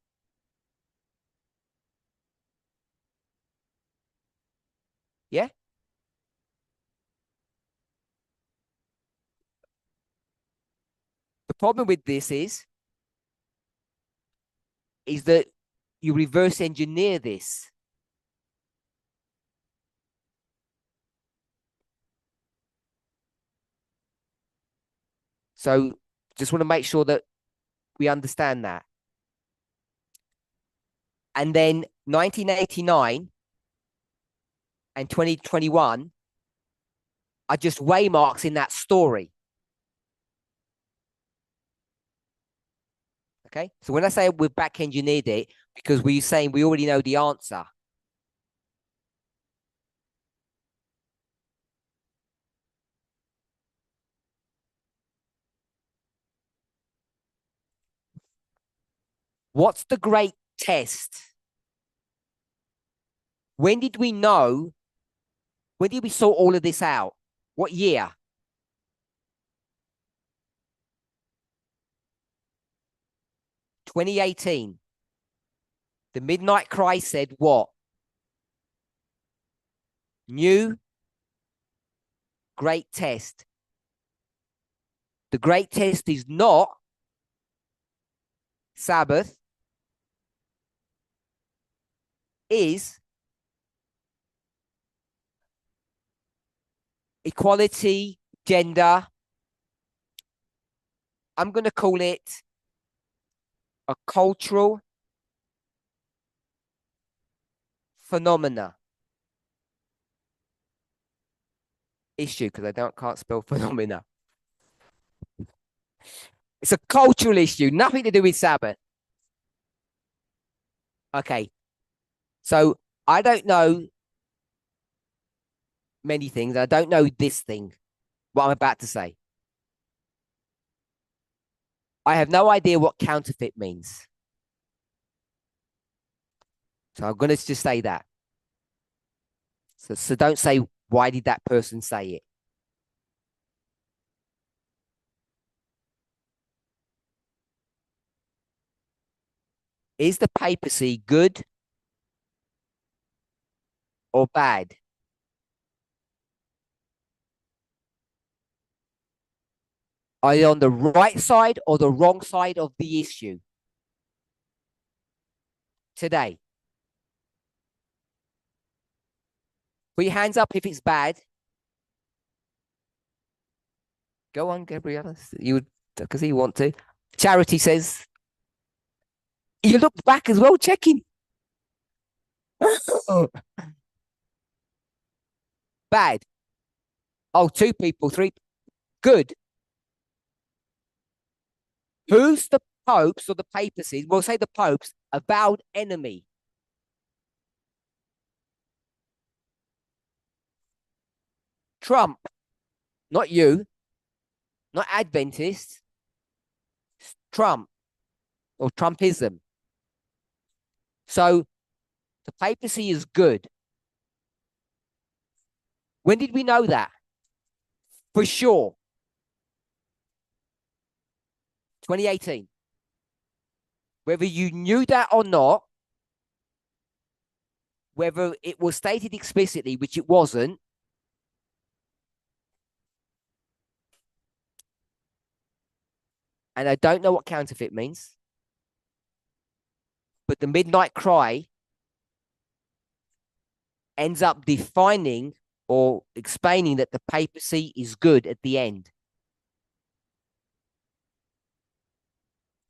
Yeah. The problem with this is that you reverse engineer this. So just want to make sure that we understand that. And then 1989 and 2021 are just waymarks in that story. Okay. So when I say we've back engineered it, because we're saying we already know the answer. What's the great test? When did we know? When did we sort all of this out? What year? (2018). The Midnight Cry said what? New great test. The great test is not Sabbath, is equality, gender. I'm going to call it a cultural phenomena. Issue, because I can't spell phenomena. It's a cultural issue, nothing to do with Sabbath. Okay. So I don't know many things. I don't know this thing, what I'm about to say. I have no idea what counterfeit means. So I'm going to just say that. So don't say, why did that person say it? Is the papacy good or bad? Are you on the right side or the wrong side of the issue today? Put your hands up if it's bad. Go on, Gabriella. You would, because you want to. Charity says, you looked back as well, checking. Bad. Oh, 2 people, 3. Good. Who's the popes or the papacy? We'll say the popes, avowed enemy. Trump, not you, not Adventists. Trump or Trumpism. So the papacy is good. When did we know that? For sure. 2018. Whether you knew that or not, whether it was stated explicitly, which it wasn't, and I don't know what counterfeit means, but the Midnight Cry ends up defining or explaining that the papacy is good at the end.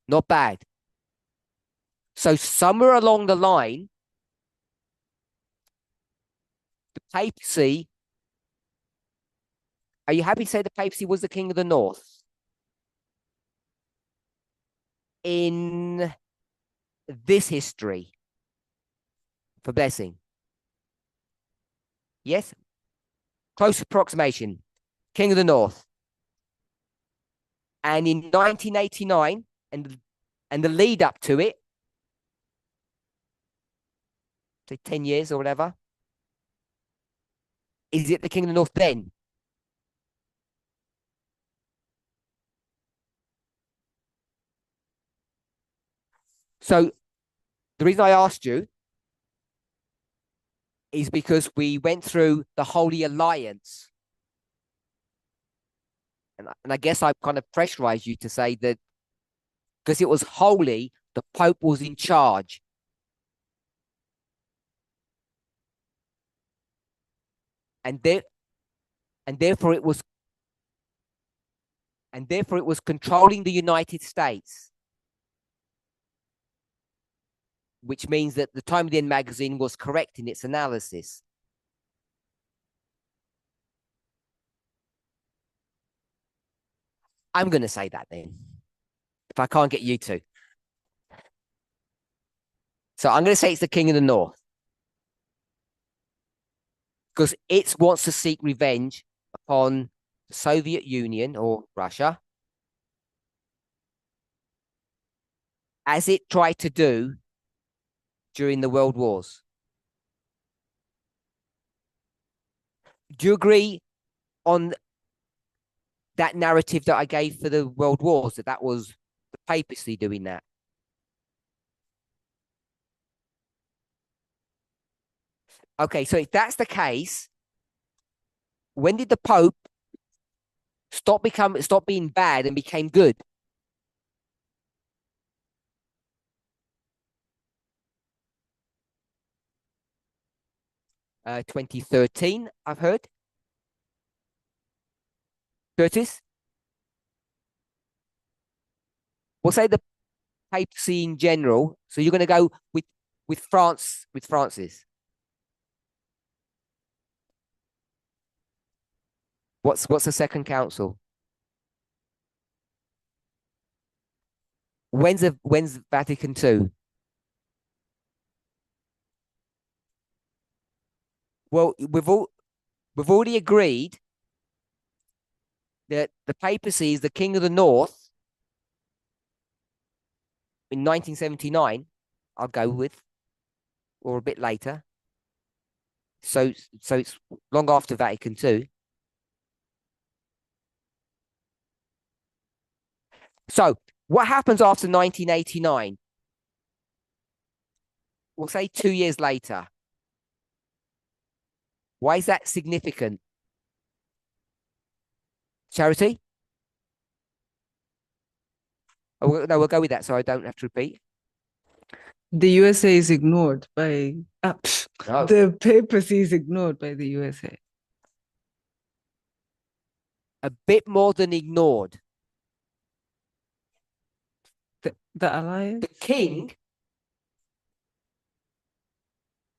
Not bad. So somewhere along the line, the papacy, are you happy to say the papacy was the king of the north? In this history, for blessing. Yes? Close approximation. King of the North. And in 1989, and the lead up to it, say 10 years or whatever, is it the King of the North then? So the reason I asked you is because we went through the Holy Alliance. And I guess I kind of pressurized you to say that because it was holy, the Pope was in charge. And therefore it was controlling the United States, which means that the Time of the End magazine was correct in its analysis. I'm going to say that then, if I can't get you to. So I'm going to say it's the King of the North, because it wants to seek revenge upon the Soviet Union or Russia, as it tried to do during the World Wars. Do you agree on that narrative that I gave for the World Wars, that was the papacy doing that? Okay, so if that's the case, when did the Pope stop being bad and became good? Uh, 2013, I've heard. Curtis? We'll say the papacy in general. So you're going to go with France, with Francis. What's the second council? When's Vatican II? Well, we've already agreed that the papacy is the king of the north in 1979. I'll go with, or a bit later. So it's long after Vatican II. So what happens after 1989? We'll say 2 years later. Why is that significant? Charity? Oh, no, we'll go with that so I don't have to repeat. The USA is ignored by No. the papacy is ignored by the USA. A bit more than ignored. The alliance? The king,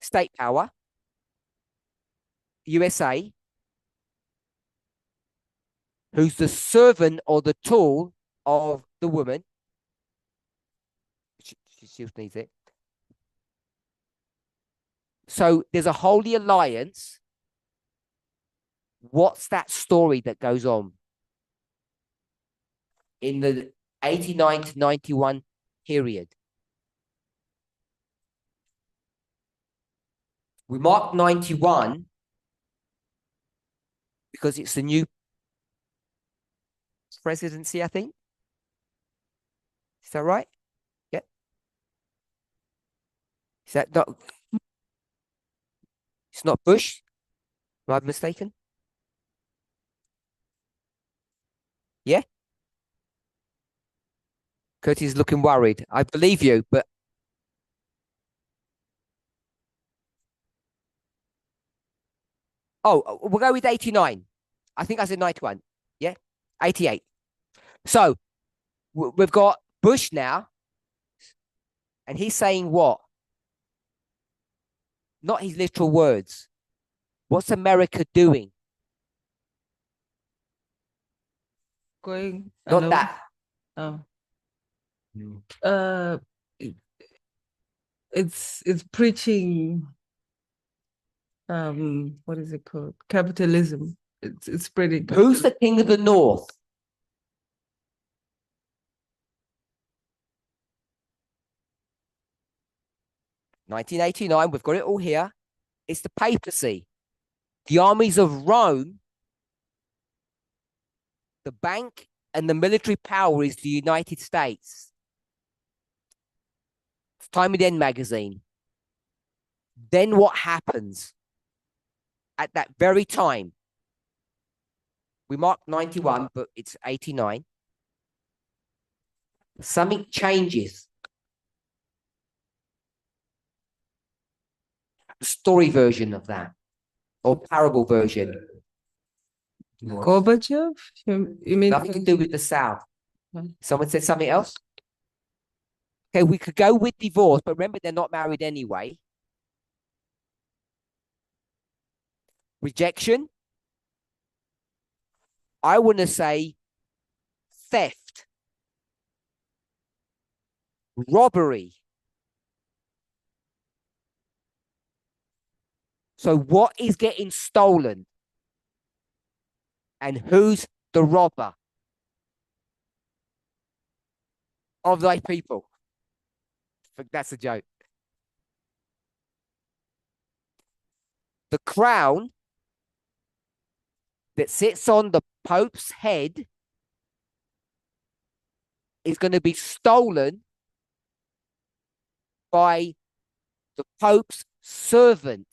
state power, USA, who's the servant or the tool of the woman. She needs it. So there's a holy alliance. What's that story that goes on in the 89 to 91 period? We mark 91 because it's the new presidency, I think. Is that right? Yeah. Is that not? It's not Bush? Am I mistaken? Yeah. Curtis is looking worried. I believe you, but we'll go with 89. I think I said 91. Yeah, 88. So we've got Bush now, and he's saying what? Not his literal words. What's America doing? Going Not alone. that. Oh. Uh, it- it's preaching. What is it called? Capitalism. It's spreading. Who's the king of the North? (1989). We've got it all here. It's the papacy, the armies of Rome. The bank and the military power is the United States. It's Time of the End magazine. Then what happens? At that very time, we mark 91, but it's 89. Something changes. The story version of that, or parable version. Gorbachev? You mean Nothing to do with the South. Hmm. Someone said something else? Okay, we could go with divorce, but remember, they're not married anyway. Rejection. I want to say theft. Robbery. So what is getting stolen? And who's the robber of thy people? That's a joke. The crown that sits on the Pope's head is going to be stolen by the Pope's servant,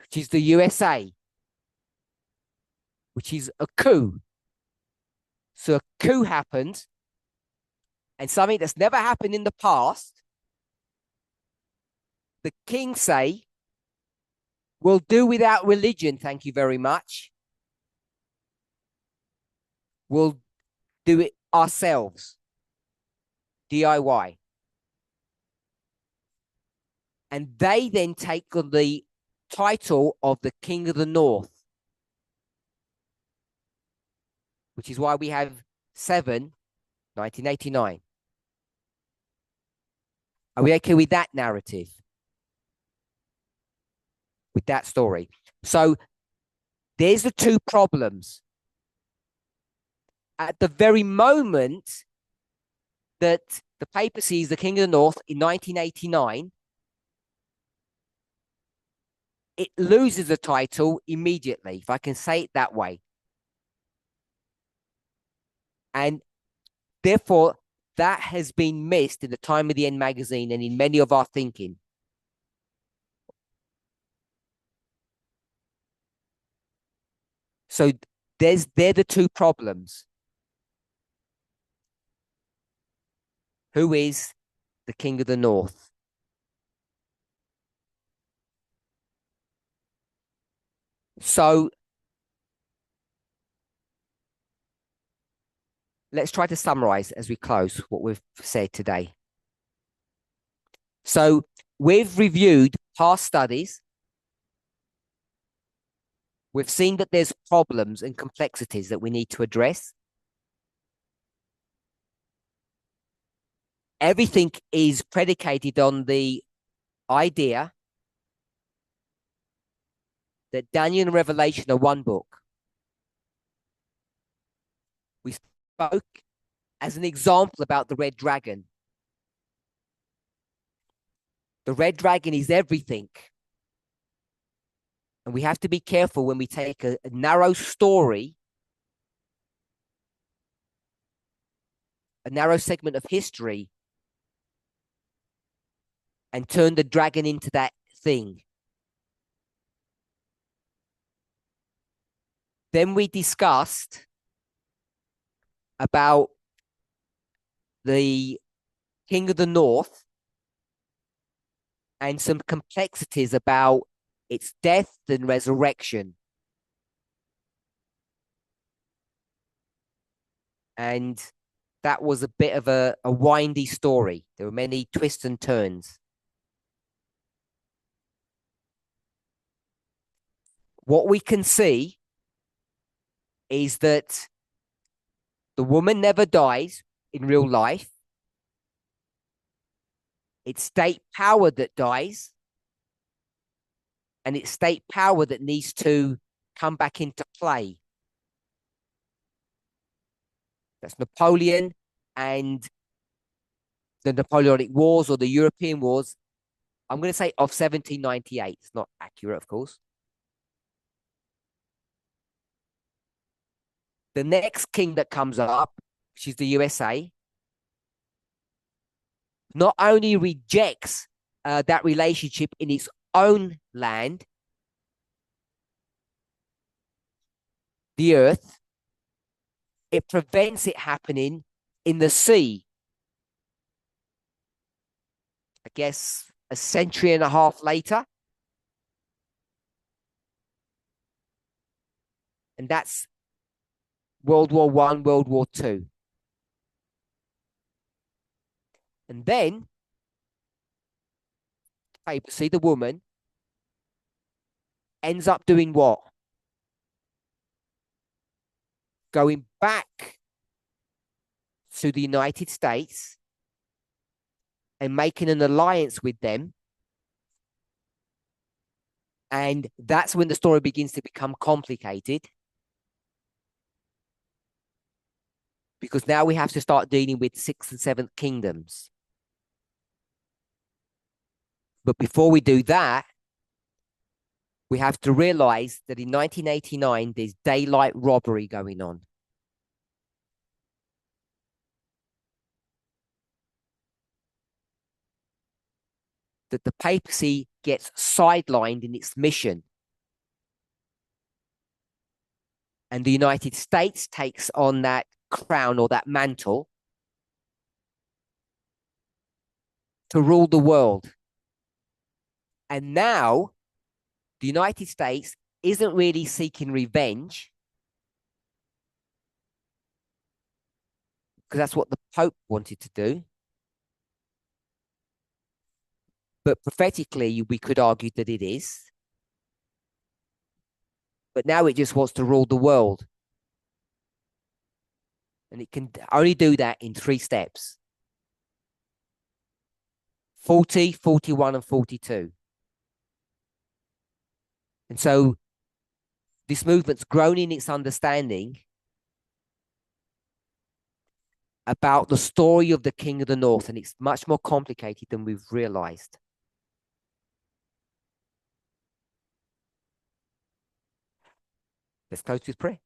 which is the USA, which is a coup. So a coup happens, and something that's never happened in the past. The king say, "We'll do without religion, thank you very much. We'll do it ourselves, DIY." And they then take on the title of the King of the North, which is why we have 1989. Are we okay with that narrative? With that story? So there's the two problems. At the very moment that the papacy is the King of the North in 1989, it loses the title immediately, if I can say it that way. And therefore, that has been missed in the Time of the End magazine and in many of our thinking. So they're the two problems. Who is the King of the North? So let's try to summarize as we close what we've said today. So we've reviewed past studies. We've seen that there's problems and complexities that we need to address. Everything is predicated on the idea that Daniel and Revelation are one book. We spoke as an example about the red dragon. The red dragon is everything. And we have to be careful when we take a narrow story, a narrow segment of history, and turn the dragon into that thing. Then we discussed about the King of the North and some complexities about its death and resurrection. And that was a bit of a windy story. There were many twists and turns. What we can see is that the woman never dies in real life. It's state power that dies. And it's state power that needs to come back into play. That's Napoleon and the Napoleonic Wars or the European Wars. I'm going to say of 1798. It's not accurate, of course. The next king that comes up, which is the USA, not only rejects that relationship in its own land, the earth, it prevents it happening in the sea. I guess a century and a half later. And that's World War I, World War II. And then, papacy, the woman, ends up doing what? Going back to the United States and making an alliance with them. And that's when the story begins to become complicated. Because now we have to start dealing with 6th and 7th kingdoms. But before we do that, we have to realize that in 1989, there's daylight robbery going on. That the papacy gets sidelined in its mission. And the United States takes on that crown or that mantle to rule the world. And now the United States isn't really seeking revenge, because that's what the Pope wanted to do. But prophetically, we could argue that it is. But now it just wants to rule the world. And it can only do that in 3 steps. 40, 41, and 42. And so this movement's grown in its understanding about the story of the King of the North, and it's much more complicated than we've realized. Let's close with prayer.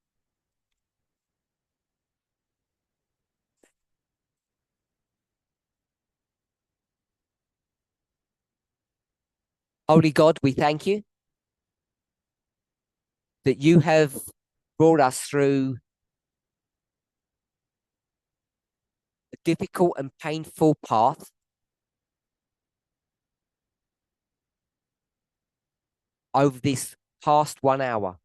Holy God, we thank you that you have brought us through a difficult and painful path over this past 1 hour.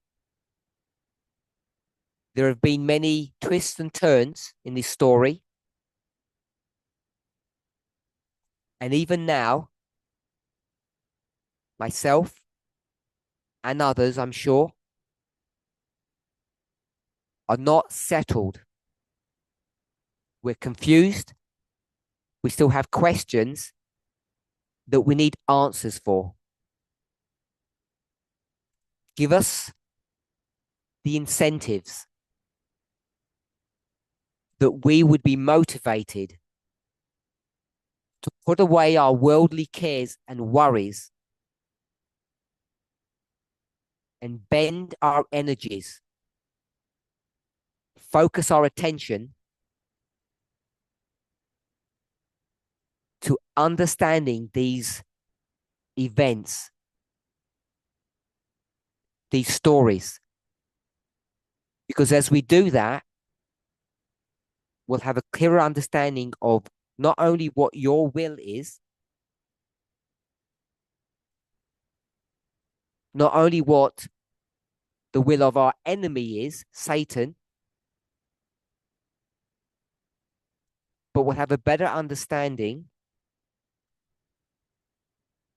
There have been many twists and turns in this story. And even now, myself and others, I'm sure, are not settled. We're confused. We still have questions that we need answers for. Give us the incentives that we would be motivated to put away our worldly cares and worries and bend our energies, focus our attention to understanding these events, these stories. Because as we do that, will have a clearer understanding of not only what your will is, not only what the will of our enemy is, Satan, but will have a better understanding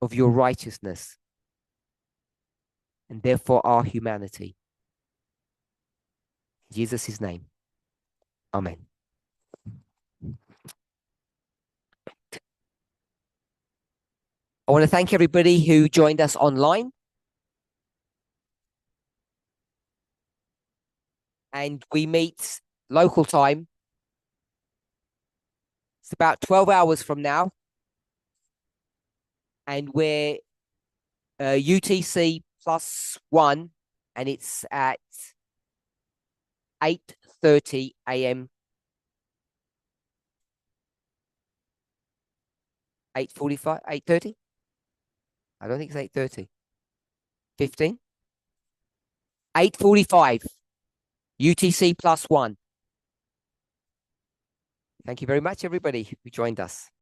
of your righteousness and therefore our humanity. In Jesus' name. Amen. I want to thank everybody who joined us online. And we meet local time. It's about 12 hours from now. And we're UTC +1, and it's at 8:30 a.m. 8:45, 8:30? I don't think it's 8:30. 15? 8:45. UTC +1. Thank you very much, everybody who joined us.